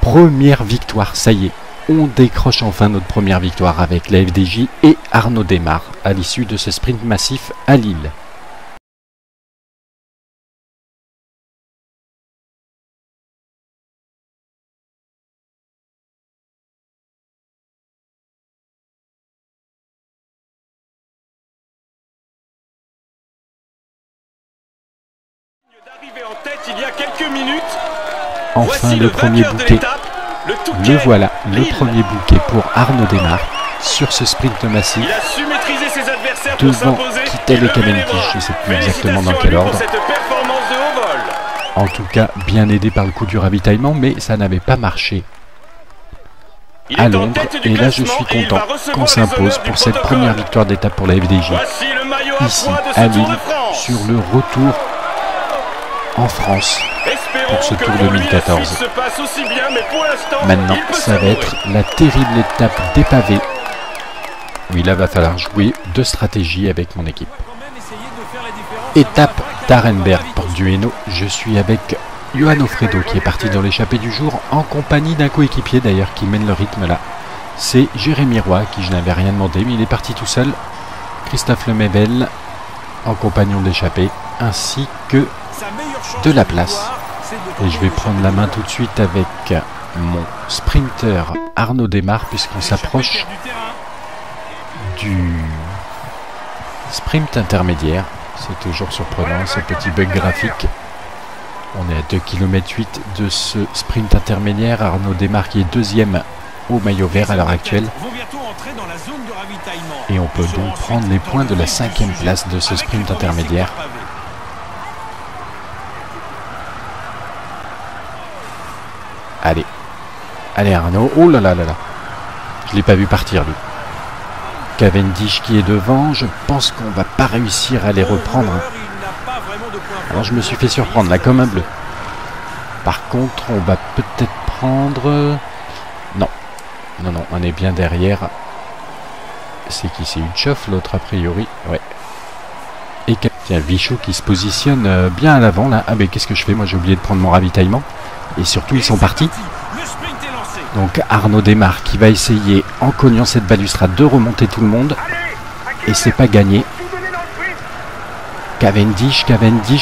Speaker 1: Première victoire, ça y est, on décroche enfin notre première victoire avec la FDJ et Arnaud Démare à l'issue de ce sprint massif à Lille.
Speaker 4: D'arriver en tête il y a quelques minutes.
Speaker 1: Enfin le premier bouquet, le voilà, le premier bouquet pour Arnaud Démare sur ce sprint massif.
Speaker 4: Il a su maîtriser ses adversaires
Speaker 1: devant Kittel et Cavendish, je ne sais plus exactement dans quel ordre. En tout cas, bien aidé par le coup du ravitaillement, mais ça n'avait pas marché à Londres. Et là, je suis content qu'on s'impose pour cette première victoire d'étape pour la FDJ. Ici, à Lille, sur le retour en France pour ce Tour 2014. Maintenant, ça va être la terrible étape des pavés. Oui, là, va falloir jouer de stratégie avec mon équipe. Étape d'Arenberg, porte du Hainaut. Je suis avec Johan Ofredo qui est parti dans l'échappée du jour en compagnie d'un coéquipier d'ailleurs qui mène le rythme là. C'est Jérémy Roy qui je n'avais rien demandé mais il est parti tout seul. Christophe Lemebel en compagnon d'échappée ainsi que de la place. Et je vais prendre la main tout de suite avec mon sprinter Arnaud Démare puisqu'on s'approche du sprint intermédiaire. C'est toujours surprenant ce petit bug graphique. On est à 2,8 km de ce sprint intermédiaire. Arnaud Démare qui est deuxième au maillot vert à l'heure actuelle. Et on peut donc prendre les points de la 5e place de ce sprint intermédiaire. Allez, allez Arnaud, oh là là là là, je l'ai pas vu partir lui. Cavendish qui est devant, je pense qu'on va pas réussir à les reprendre. Alors je me suis fait surprendre là comme un bleu. Par contre, on va peut-être prendre... Non, non, non, on est bien derrière. C'est qui? C'est Utchoff, l'autre a priori, ouais. Et tiens, Vichot qui se positionne bien à l'avant là. Ah mais qu'est-ce que je fais? Moi j'ai oublié de prendre mon ravitaillement. Et surtout ils sont partis. Donc Arnaud Démare qui va essayer en cognant cette balustrade de remonter tout le monde. Et c'est pas gagné. Cavendish,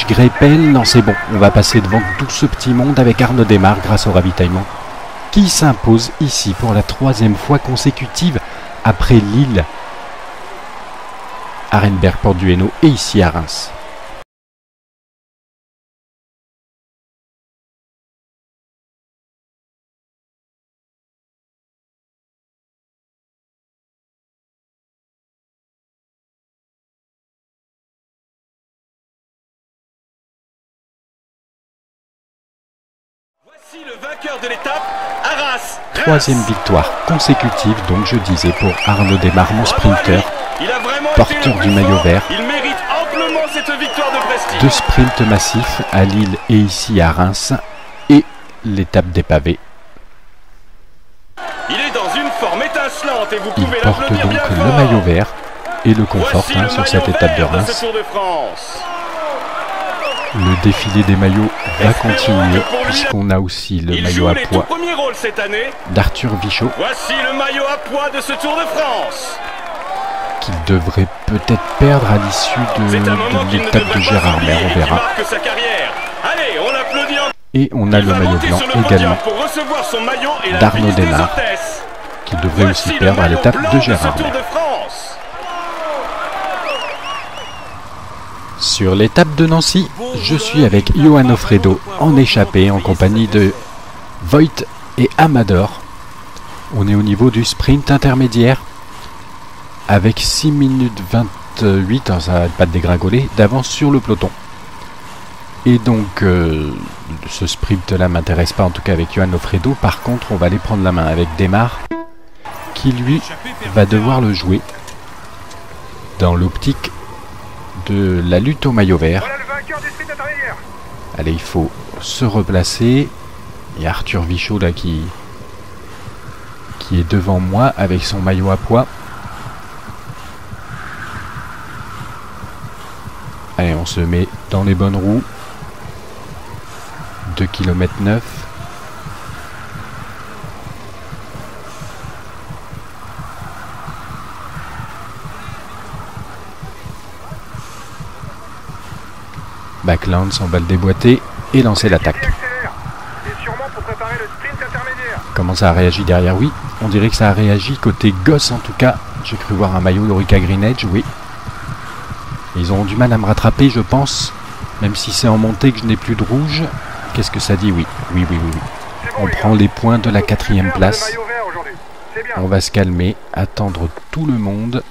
Speaker 1: Greipel, non c'est bon. On va passer devant tout ce petit monde avec Arnaud Démare grâce au ravitaillement. Qui s'impose ici pour la 3e fois consécutive après Lille, Arenberg, Porte du Hainaut et ici à Reims.
Speaker 4: Voici le vainqueur de l'étape, Arras.
Speaker 1: Troisième victoire consécutive, donc je disais, pour Arnaud Desmar, mon sprinter, porteur du maillot vert.
Speaker 4: Il mérite amplement cette victoire de prestige.
Speaker 1: 2 sprints massifs à Lille et ici à Reims, et l'étape des pavés.
Speaker 4: Il est dans une forme étincelante et vous
Speaker 1: Il
Speaker 4: pouvez
Speaker 1: porte
Speaker 4: l'applaudir
Speaker 1: donc
Speaker 4: bien
Speaker 1: le
Speaker 4: fort.
Speaker 1: maillot vert et le conforte
Speaker 4: Voici le
Speaker 1: sur cette
Speaker 4: maillot
Speaker 1: étape de
Speaker 4: vert
Speaker 1: Reims.
Speaker 4: ce Tour de France.
Speaker 1: Le défilé des maillots va
Speaker 4: Espérons
Speaker 1: continuer
Speaker 4: que pour lui,
Speaker 1: puisqu'on a aussi le
Speaker 4: Il
Speaker 1: maillot
Speaker 4: joue
Speaker 1: à
Speaker 4: les tout
Speaker 1: poids
Speaker 4: premiers rôles cette année.
Speaker 1: d'Arthur Vichot,
Speaker 4: Voici le maillot à poids de ce Tour de France.
Speaker 1: qu'il devrait peut-être perdre à l'issue
Speaker 4: C'est un moment
Speaker 1: de
Speaker 4: qu'il ne
Speaker 1: l'étape de
Speaker 4: devrait pas
Speaker 1: Gérardmer,
Speaker 4: oublier
Speaker 1: on
Speaker 4: et qui
Speaker 1: verra.
Speaker 4: marque sa carrière. Allez, on l'applaudit en...
Speaker 1: Et on a
Speaker 4: Il
Speaker 1: le
Speaker 4: va
Speaker 1: maillot
Speaker 4: monter
Speaker 1: blanc
Speaker 4: sur le podium
Speaker 1: également,
Speaker 4: pour recevoir son maillot et la
Speaker 1: d'Arnaud
Speaker 4: mise des
Speaker 1: Desmar,
Speaker 4: hôtesses.
Speaker 1: qui devrait
Speaker 4: Voici
Speaker 1: aussi
Speaker 4: le
Speaker 1: perdre à
Speaker 4: maillot
Speaker 1: l'étape
Speaker 4: blanc
Speaker 1: de
Speaker 4: ce
Speaker 1: Gérardmer.
Speaker 4: Tour de France.
Speaker 1: Sur l'étape de Nancy, je suis avec Johan Ofredo en échappée en compagnie de Voigt et Amador. On est au niveau du sprint intermédiaire avec 6 minutes 28, ça va pas de dégringoler, d'avance sur le peloton. Et donc ce sprint là m'intéresse pas, en tout cas avec Johan Ofredo. Par contre on va aller prendre la main avec Desmar, qui lui va devoir le jouer dans l'optique de la lutte au maillot vert.
Speaker 2: Voilà le vainqueur du sprint intermédiaire.
Speaker 1: Allez, il faut se replacer. Il y a Arthur Vichot là qui est devant moi avec son maillot à poids. Allez, on se met dans les bonnes roues. 2 km 9. Backland, s'emballe déboîté et lancer l'attaque.
Speaker 2: Accélère. Et sûrement pour préparer le sprint intermédiaire.
Speaker 1: Comment ça a réagi derrière? Oui, on dirait que ça a réagi côté gosse en tout cas. J'ai cru voir un maillot d'Orica Green Edge, oui. Ils auront du mal à me rattraper, je pense. Même si c'est en montée que je n'ai plus de rouge. Qu'est-ce que ça dit? Oui, oui, oui, oui, oui.
Speaker 2: C'est bon,
Speaker 1: On
Speaker 2: les
Speaker 1: prend
Speaker 2: gars.
Speaker 1: les points de la 4e place.
Speaker 2: Le maillot vert aujourd'hui. C'est bien.
Speaker 1: On va se calmer, attendre tout le monde.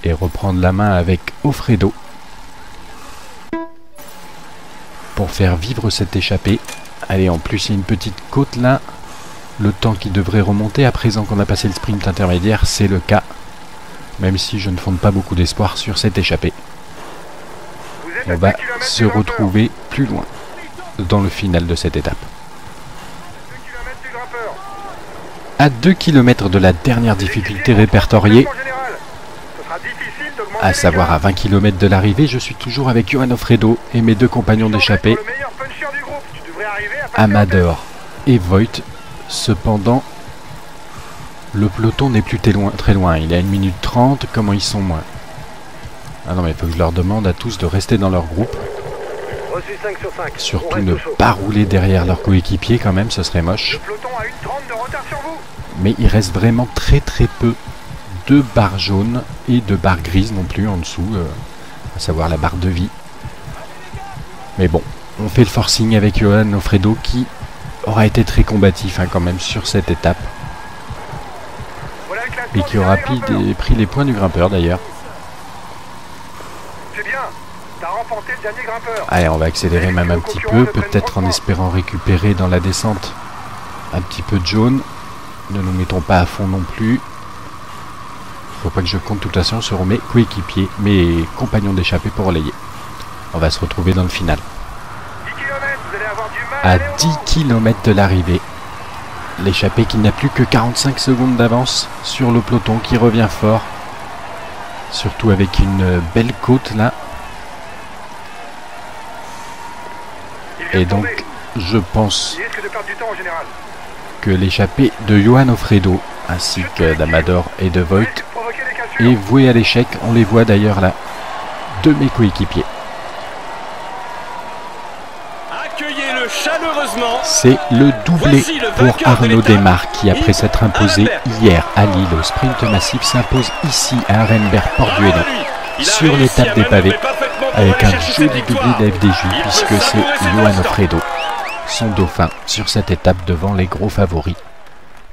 Speaker 1: Et reprendre la main avec Ofredo. Pour faire vivre cette échappée. Allez, en plus il y a une petite côte là. Le temps qui devrait remonter à présent qu'on a passé le sprint intermédiaire, c'est le cas. Même si je ne fonde pas beaucoup d'espoir sur cette échappée.
Speaker 2: Vous êtes
Speaker 1: On
Speaker 2: à
Speaker 1: va
Speaker 2: 2 kilomètres
Speaker 1: se
Speaker 2: du grimpeur.
Speaker 1: retrouver plus loin dans le final de cette étape.
Speaker 2: 2 kilomètres du grimpeur.
Speaker 1: À 2 km de la dernière difficulté répertoriée,
Speaker 2: En général, ce sera difficile d'augmenter
Speaker 1: à savoir à 20 km de l'arrivée, je suis toujours avec Johan Ofredo et mes 2 compagnons d'échappée,
Speaker 2: le meilleur puncher du groupe. Tu devrais arriver à passer
Speaker 1: Amador et Voigt. Cependant, le peloton n'est plus très loin. Il est à 1 minute 30. Comment ils sont moins? Ah non, mais il faut que je leur demande à tous de rester dans leur groupe.
Speaker 2: Reçu 5 sur 5.
Speaker 1: Surtout ne pas rouler derrière leur coéquipier quand même, ce serait moche.
Speaker 2: Le peloton a 1,30 de retard sur vous.
Speaker 1: Mais il reste vraiment très très peu de barres jaunes et de barres grises non plus en dessous, à savoir la barre de vie. Mais bon, on fait le forcing avec Johan Ofredo qui aura été très combatif quand même sur cette étape
Speaker 2: Voilà le classement
Speaker 1: et qui
Speaker 2: du
Speaker 1: aura
Speaker 2: dernier grimpeur.
Speaker 1: pris les points du grimpeur d'ailleurs.
Speaker 2: C'est bien. T'as remporté le dernier grimpeur.
Speaker 1: Allez, on va accélérer même un petit peu, peut-être en espérant récupérer dans la descente un petit peu de jaune. Ne nous mettons pas à fond non plus. Faut pas que je compte de toute façon sur mes coéquipiers, mes compagnons d'échappée pour relayer. On va se retrouver dans le final.
Speaker 2: 10 km, vous allez avoir du mal
Speaker 1: À
Speaker 2: aller au
Speaker 1: 10
Speaker 2: bout.
Speaker 1: km de l'arrivée, l'échappée qui n'a plus que 45 secondes d'avance sur le peloton qui revient fort. Surtout avec une belle côte là.
Speaker 2: Il vient
Speaker 1: Et
Speaker 2: de
Speaker 1: donc,
Speaker 2: tomber.
Speaker 1: je pense
Speaker 2: Il risque de perdre du temps en général.
Speaker 1: que l'échappée de Johan Ofredo ainsi que d'Amador et de Voigt
Speaker 2: Risque de provoquer des cassures.
Speaker 1: est vouée à l'échec. On les voit d'ailleurs là, de mes coéquipiers.
Speaker 4: Accueillez le chaleureusement.
Speaker 1: C'est le doublé pour Arnaud Desmar qui, après s'être imposé hier à Lille au sprint massif, s'impose ici à Arenberg Port-du-Hainaut sur l'étape des pavés avec un joli doublé de la FDJ puisque c'est Johan Alfredo, son dauphin, sur cette étape devant les gros favoris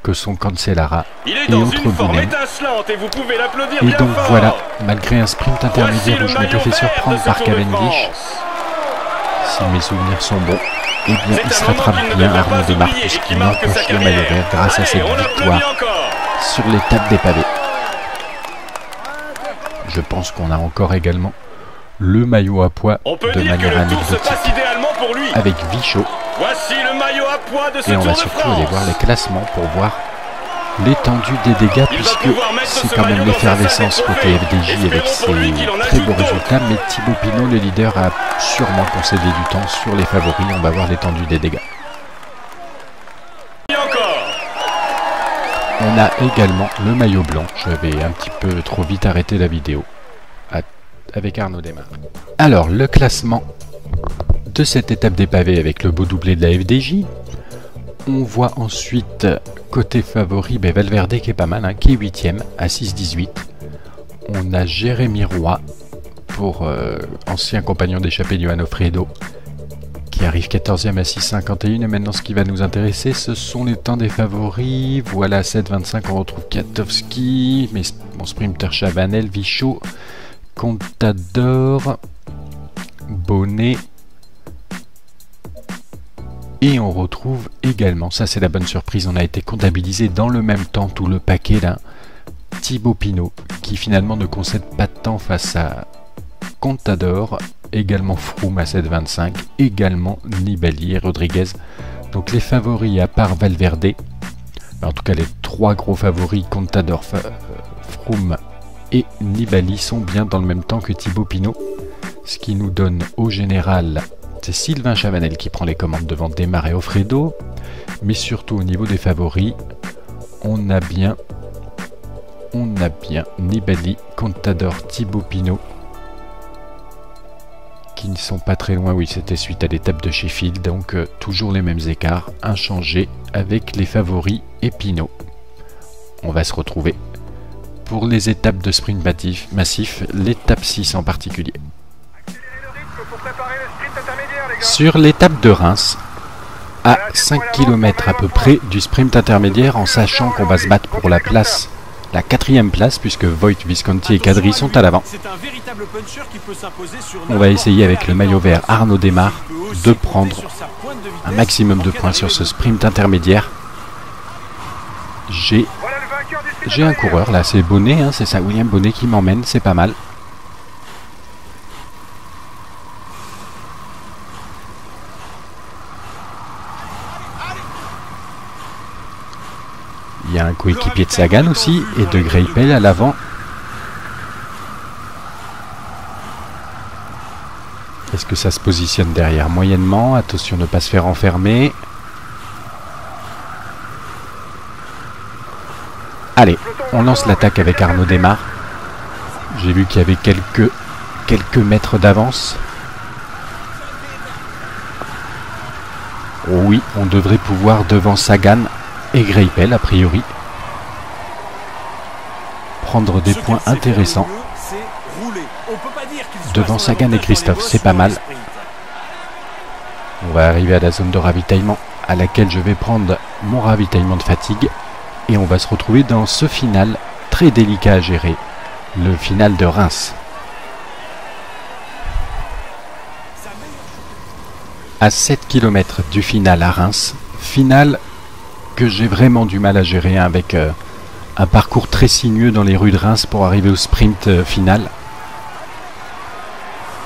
Speaker 1: que sont Cancellara et autres Bounen. Et donc voilà, malgré un sprint intermédiaire où je m'étais fait surprendre par Cavendish, si mes souvenirs sont bons, eh bien il se rattrape bien Arnaud Desmar puisqu'il empoche le maillot vert grâce à cette victoire sur l'étape des pavés. Je pense qu'on a encore également le maillot à poids de manière anecdotique avec Vichot. Et on va surtout aller voir les classements pour voir l'étendue des dégâts puisque c'est quand même l'effervescence côté FDJ avec ses très beaux résultats, mais Thibaut Pinot, le leader, a sûrement concédé du temps sur les favoris. On va voir l'étendue des dégâts. On a également le maillot blanc. J'avais un petit peu trop vite arrêté la vidéo avec Arnaud Desmar. Alors, le classement de cette étape des pavés avec le beau doublé de la FDJ. On voit ensuite côté favori Valverde qui est pas mal, hein, qui est 8ème à 6,18. On a Jérémy Roy pour ancien compagnon d'échappée de Johan Alfredo qui arrive 14ème à 6,51. Et maintenant ce qui va nous intéresser ce sont les temps des favoris. Voilà, 7,25 on retrouve Katowski, mais mon sprinter Chavanel, Vichot, Contador, Bonnet. Et on retrouve également, ça c'est la bonne surprise, on a été comptabilisé dans le même temps tout le paquet là, Thibaut Pinot, qui finalement ne concède pas de temps face à Contador, également Froome à 7,25, également Nibali et Rodriguez. Donc les favoris à part Valverde, en tout cas les trois gros favoris, Contador, Froome et Nibali, sont bien dans le même temps que Thibaut Pinot, ce qui nous donne au général... C'est Sylvain Chavanel qui prend les commandes devant Desmar et Alfredo, mais surtout au niveau des favoris, on a bien Nibali, Contador, Thibaut Pinot, qui ne sont pas très loin. Oui, c'était suite à l'étape de Sheffield, donc toujours les mêmes écarts, inchangés avec les favoris et Pinot. On va se retrouver pour les étapes de sprint massif, l'étape 6 en particulier. Sur l'étape de Reims, à 5 km à peu près du sprint intermédiaire, en sachant qu'on va se battre pour la place, la 4e place, puisque Voigt, Visconti et Kadri sont à l'avant. On va essayer avec le maillot vert Arnaud Desmar de prendre un maximum de points sur ce sprint intermédiaire. J'ai un coureur là, c'est Bonnet, hein, c'est ça, William Bonnet qui m'emmène, c'est pas mal. Il y a un coéquipier de Sagan aussi, et de Greipel à l'avant. Est-ce que ça se positionne derrière? Moyennement, attention de ne pas se faire enfermer. Allez, on lance l'attaque avec Arnaud Desmar. J'ai vu qu'il y avait quelques mètres d'avance. Oui, on devrait pouvoir devant Sagan et Greipel a priori prendre des points intéressants devant Sagan et Christophe, c'est pas mal. On va arriver à la zone de ravitaillement à laquelle je vais prendre mon ravitaillement de fatigue et on va se retrouver dans ce final très délicat à gérer, le final de Reims. À 7 km du final à Reims, final que j'ai vraiment du mal à gérer avec un parcours très sinueux dans les rues de Reims pour arriver au sprint final.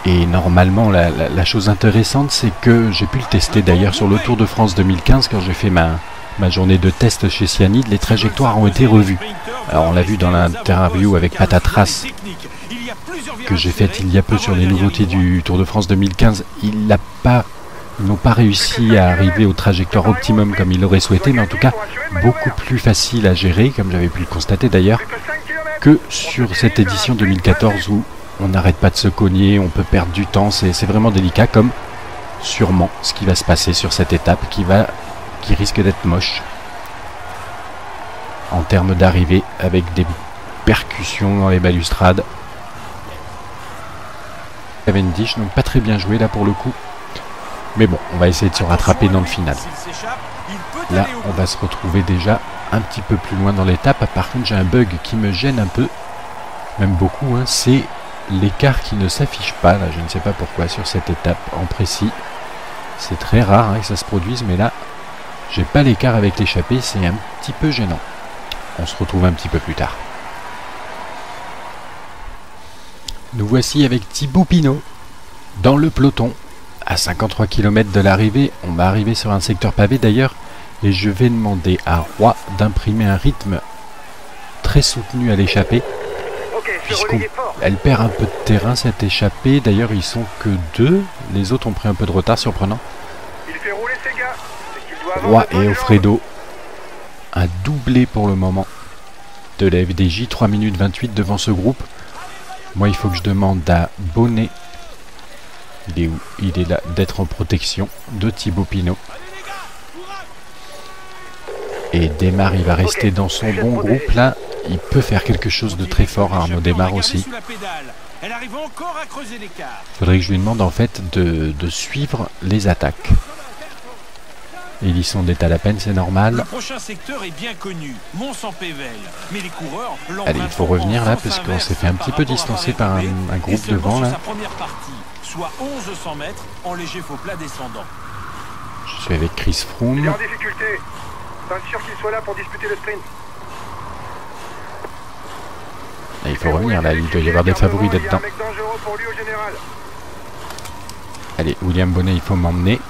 Speaker 1: Et normalement, la chose intéressante, c'est que j'ai pu le tester d'ailleurs sur le Tour de France 2015 quand j'ai fait ma journée de test chez Cyanide, les trajectoires ont été revues. Alors on l'a vu dans l'interview avec Patatras que j'ai faite il y a peu sur les nouveautés du Tour de France 2015. Ils n'ont pas réussi à arriver au trajectoire optimum comme ils l'auraient souhaité, mais en tout cas beaucoup plus facile à gérer, comme j'avais pu le constater d'ailleurs, que sur cette édition 2014 où on n'arrête pas de se cogner, on peut perdre du temps, c'est vraiment délicat comme sûrement ce qui va se passer sur cette étape qui risque d'être moche en termes d'arrivée, avec des percussions dans les balustrades. Cavendish, donc pas très bien joué là pour le coup. Mais bon, on va essayer de se rattraper dans le final. Là, on va se retrouver déjà un petit peu plus loin dans l'étape. Par contre, j'ai un bug qui me gêne un peu, même beaucoup, hein, c'est l'écart qui ne s'affiche pas. Là, je ne sais pas pourquoi sur cette étape en précis. C'est très rare hein, que ça se produise, mais là, j'ai pas l'écart avec l'échappée, c'est un petit peu gênant. On se retrouve un petit peu plus tard. Nous voici avec Thibaut Pinot dans le peloton. À 53 km de l'arrivée, on va arriver sur un secteur pavé d'ailleurs, et je vais demander à Roy d'imprimer un rythme très soutenu à l'échappée, puisqu'elle perd un peu de terrain cette échappée. D'ailleurs, ils sont que 2, les autres ont pris un peu de retard, surprenant. Roy et Offredo, un doublé pour le moment de la FDJ, 3 minutes 28 devant ce groupe. Moi, il faut que je demande à Bonnet, il est où? Il est là, d'être en protection de Thibaut Pinot. Et Desmar, il va rester dans son bon groupe là. Il peut faire quelque chose de très fort. Arnaud Desmar aussi. Il faudrait que je lui demande en fait de suivre les attaques. Hélisson est à la peine, c'est normal.
Speaker 3: Le prochain secteur est bien connu, Mont-Saint-Pével. Mais les coureurs,
Speaker 1: allez, il faut revenir là parce qu'on s'est fait un petit peu distancer par un groupe devant là.
Speaker 3: Soit 1100 mètres en léger faux plat descendant.
Speaker 1: Je suis avec Chris Froome.
Speaker 2: Il est en difficulté. Pas sûr qu'il soit là pour disputer le sprint.
Speaker 1: Là, il faut revenir là, il doit y avoir des favoris là-dedans. Allez, William Bonnet, il faut m'emmener.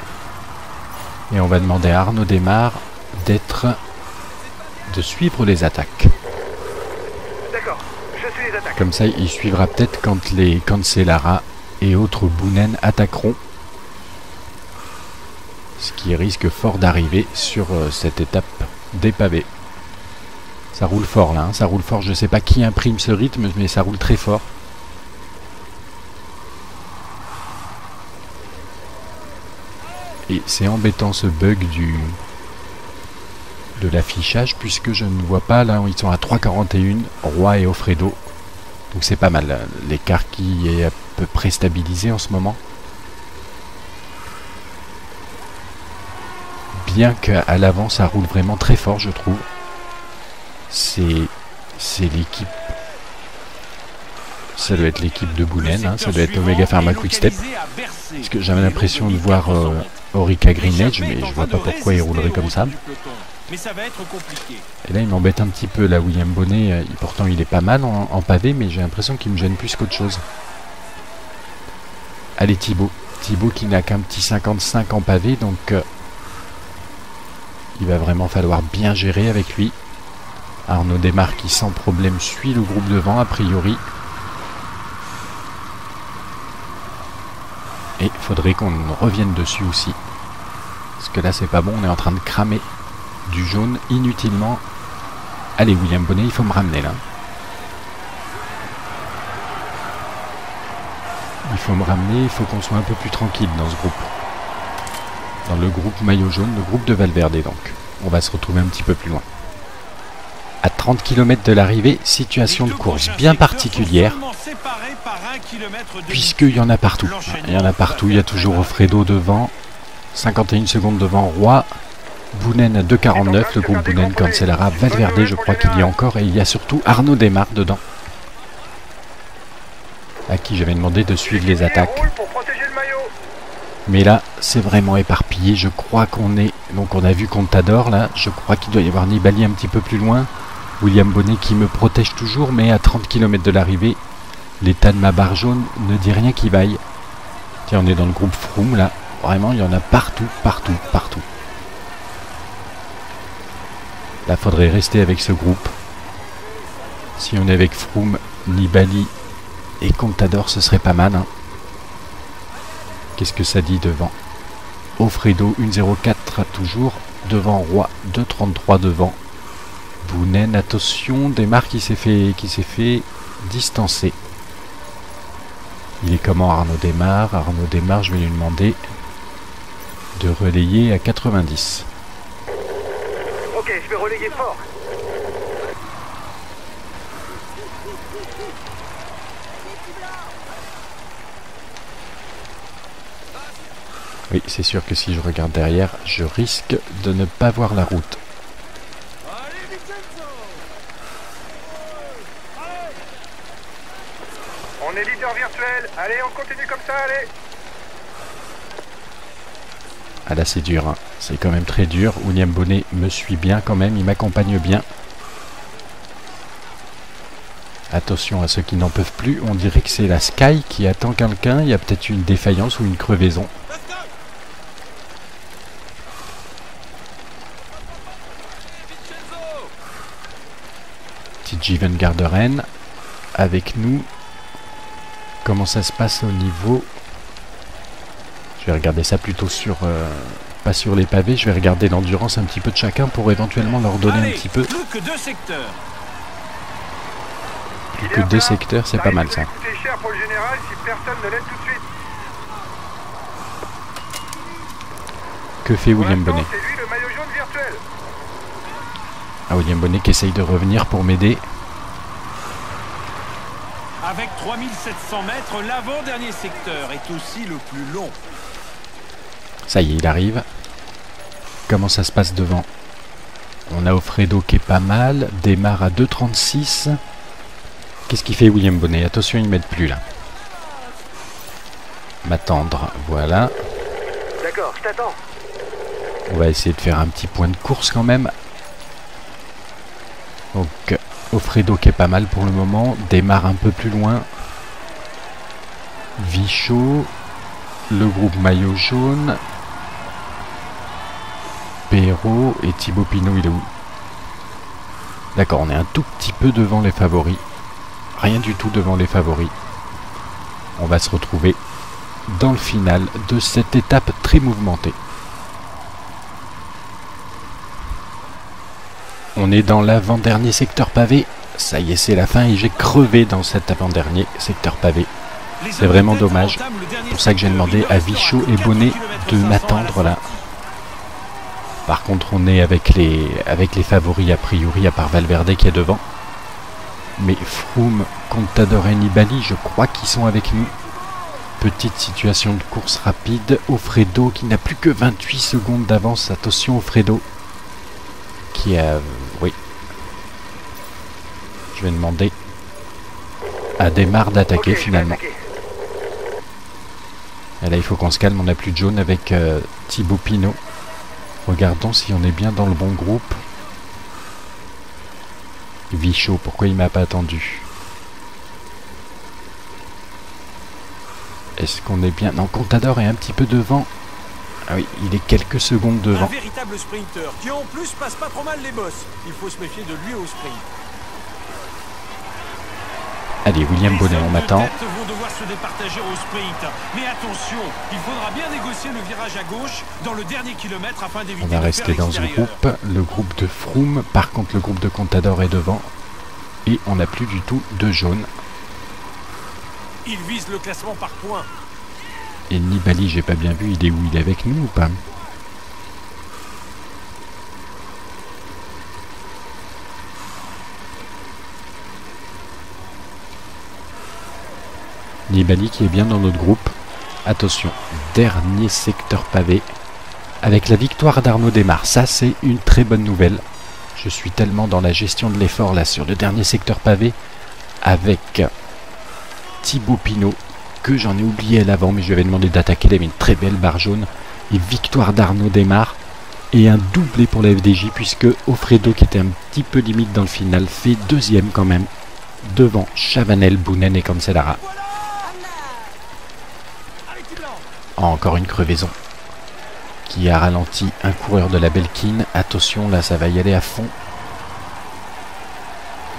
Speaker 1: Et on va demander à Arnaud Desmar de suivre les attaques.
Speaker 2: D'accord, je suis les attaques.
Speaker 1: Comme ça, il suivra peut-être quand les Cancellara et autres Boonen attaqueront. Ce qui risque fort d'arriver sur cette étape des pavés. Ça roule fort là, hein, ça roule fort. Je ne sais pas qui imprime ce rythme, mais ça roule très fort. Et c'est embêtant ce bug de l'affichage, puisque je ne vois pas, là ils sont à 3,41, Roy et Offredo. Donc c'est pas mal, l'écart qui est à peu près stabilisé en ce moment. Bien qu'à l'avant ça roule vraiment très fort, je trouve. C'est l'équipe. Ça doit être l'équipe de Boonen, hein, ça doit être Omega Pharma Quick-Step. Parce que j'avais l'impression de voir Orica Green Edge, mais je vois pas pourquoi il roulerait comme ça. Et là il m'embête un petit peu, là William Bonnet, pourtant il est pas mal en pavé, mais j'ai l'impression qu'il me gêne plus qu'autre chose. Allez Thibaut qui n'a qu'un petit 55 en pavé, donc il va vraiment falloir bien gérer avec lui. Arnaud Desmar qui sans problème suit le groupe devant a priori. Et il faudrait qu'on revienne dessus aussi. Parce que là c'est pas bon, on est en train de cramer du jaune inutilement. Allez William Bonnet, il faut me ramener là. Il faut me ramener, il faut qu'on soit un peu plus tranquille dans ce groupe. Dans le groupe maillot jaune, le groupe de Valverde donc. On va se retrouver un petit peu plus loin. À 30 km de l'arrivée, situation de course bien particulière. Puisqu'il y en a partout. Il y en a partout, il y a toujours Offredo devant. 51 secondes devant Roy. Boonen à 2,49, le groupe Boonen, Cancellara, Valverde, je crois qu'il y a encore. Et il y a surtout Arnaud Desmar dedans. À qui j'avais demandé de suivre les attaques. Mais là, c'est vraiment éparpillé. Je crois qu'on est... Donc on a vu Contador là. Je crois qu'il doit y avoir Nibali un petit peu plus loin. William Bonnet qui me protège toujours. Mais à 30 km de l'arrivée, l'état de ma barre jaune ne dit rien qui vaille. Tiens, on est dans le groupe Froome là. Vraiment, il y en a partout, partout, partout. Là, faudrait rester avec ce groupe. Si on est avec Froome, Nibali et Contador, ce serait pas mal. Hein. Qu'est-ce que ça dit devant? Offredo 1,04 toujours. Devant Roy 2,33 devant. Boonen, attention, Desmar qui s'est fait distancer. Il est comment Arnaud Desmar? Arnaud Desmar, je vais lui demander de relayer à 90.
Speaker 2: Ok, je vais relayer fort.
Speaker 1: Oui, c'est sûr que si je regarde derrière, je risque de ne pas voir la route.
Speaker 2: On est leader virtuel. Allez, on continue comme ça, allez.
Speaker 1: Ah là c'est dur, hein. C'est quand même très dur. William Bonnet me suit bien quand même, il m'accompagne bien. Attention à ceux qui n'en peuvent plus, on dirait que c'est la Sky qui attend quelqu'un, il y a peut-être une défaillance ou une crevaison. TJ Van Garderen avec nous. Comment ça se passe au niveau... Je vais regarder ça plutôt sur... pas sur les pavés, je vais regarder l'endurance un petit peu de chacun pour éventuellement leur donner un petit peu.
Speaker 3: Plus que 2 secteurs.
Speaker 1: Plus que 2 secteurs, c'est pas mal ça.
Speaker 2: coûter cher pour le général si personne ne l'aide tout de suite.
Speaker 1: Que fait William
Speaker 2: Pour
Speaker 1: Bonnet?
Speaker 2: l'instant, c'est lui le maillot jaune virtuel.
Speaker 1: Ah, William Bonnet qui essaye de revenir pour m'aider.
Speaker 3: Avec 3700 mètres, l'avant-dernier secteur est aussi le plus long.
Speaker 1: Ça y est, il arrive. Comment ça se passe devant? On a Offredo qui est pas mal. Démarre à 2,36. Qu'est-ce qu'il fait William Bonnet? Attention, il ne m'aide plus là. M'attendre, voilà.
Speaker 2: D'accord, je t'attends.
Speaker 1: On va essayer de faire un petit point de course quand même. Donc, Offredo qui est pas mal pour le moment. Démarre un peu plus loin. Vichot. Le groupe maillot jaune. Perrault et Thibaut Pinot, il est où? D'accord, on est un tout petit peu devant les favoris. Rien du tout devant les favoris. On va se retrouver dans le final de cette étape très mouvementée. On est dans l'avant-dernier secteur pavé. Ça y est, c'est la fin et j'ai crevé dans cet avant-dernier secteur pavé. C'est vraiment dommage. C'est pour ça que j'ai demandé à Vichot et Bonnet de m'attendre là. Par contre, on est avec les favoris a priori, à part Valverde qui est devant. Mais Froome, Contador et Nibali, je crois qu'ils sont avec nous. Petite situation de course rapide. Offredo qui n'a plus que 28 secondes d'avance. Attention Offredo. Qui a... oui. Je vais demander à Démarre d'attaquer finalement. Et là, il faut qu'on se calme. On n'a plus de jaune avec Thibaut Pinot. Regardons si on est bien dans le bon groupe. Vichot, pourquoi il m'a pas attendu? Est-ce qu'on est bien? Non, Contador est un petit peu devant. Ah oui, il est quelques secondes devant.
Speaker 3: Un véritable sprinter qui en plus passe pas trop mal les bosses. Il faut se méfier de lui au sprint.
Speaker 1: Allez, William Bonnet, on m'attend.
Speaker 3: Les têtes vont devoir se départager au sprint. Mais attention, il faudra bien négocier le virage à gauche dans le dernier kilomètre afin d'éviter.
Speaker 1: On va rester dans ce groupe, le groupe de Froome. Par contre, le groupe de Contador est devant. Et on n'a plus du tout de jaune.
Speaker 3: Il vise le classement par points.
Speaker 1: Et Nibali, j'ai pas bien vu, il est où? Il est avec nous ou pas? Nibali qui est bien dans notre groupe. Attention, dernier secteur pavé. Avec la victoire d'Arnaud Démarre, ça c'est une très bonne nouvelle. Je suis tellement dans la gestion de l'effort là sur le dernier secteur pavé. Avec Thibaut Pinot, que j'en ai oublié à l'avant, mais je lui avais demandé d'attaquer. Il avait une très belle barre jaune. Et victoire d'Arnaud Démarre. Et un doublé pour la FDJ, puisque Offredo, qui était un petit peu limite dans le final, fait deuxième quand même. Devant Chavanel, Bounen et Cancellara. Encore une crevaison qui a ralenti un coureur de la Belkin. Attention, là ça va y aller à fond.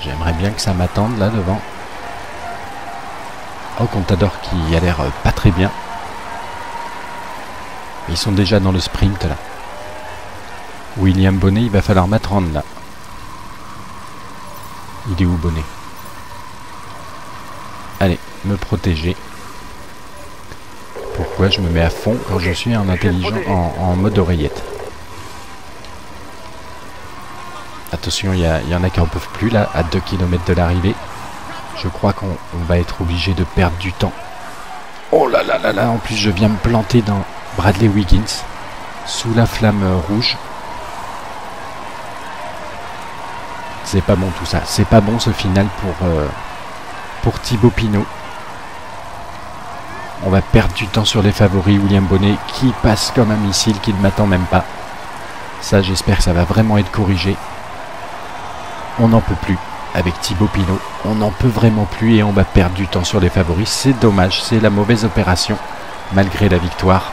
Speaker 1: J'aimerais bien que ça m'attende là devant. Oh, Contador qui a l'air pas très bien. Ils sont déjà dans le sprint là. William Bonnet, il va falloir m'attendre là. Il est où Bonnet? Allez, me protéger. Pourquoi pourquoi je me mets à fond quand je suis en intelligent, en mode oreillette. Attention, il y en a qui en peuvent plus là, à 2 km de l'arrivée. Je crois qu'on va être obligé de perdre du temps. Oh là là là là, en plus je viens me planter dans Bradley Wiggins, sous la flamme rouge. C'est pas bon tout ça, c'est pas bon ce final pour Thibaut Pinot. On va perdre du temps sur les favoris, William Bonnet qui passe comme un missile, qui ne m'attend même pas. Ça, j'espère que ça va vraiment être corrigé. On n'en peut plus avec Thibaut Pinot, on n'en peut vraiment plus et on va perdre du temps sur les favoris. C'est dommage, c'est la mauvaise opération malgré la victoire.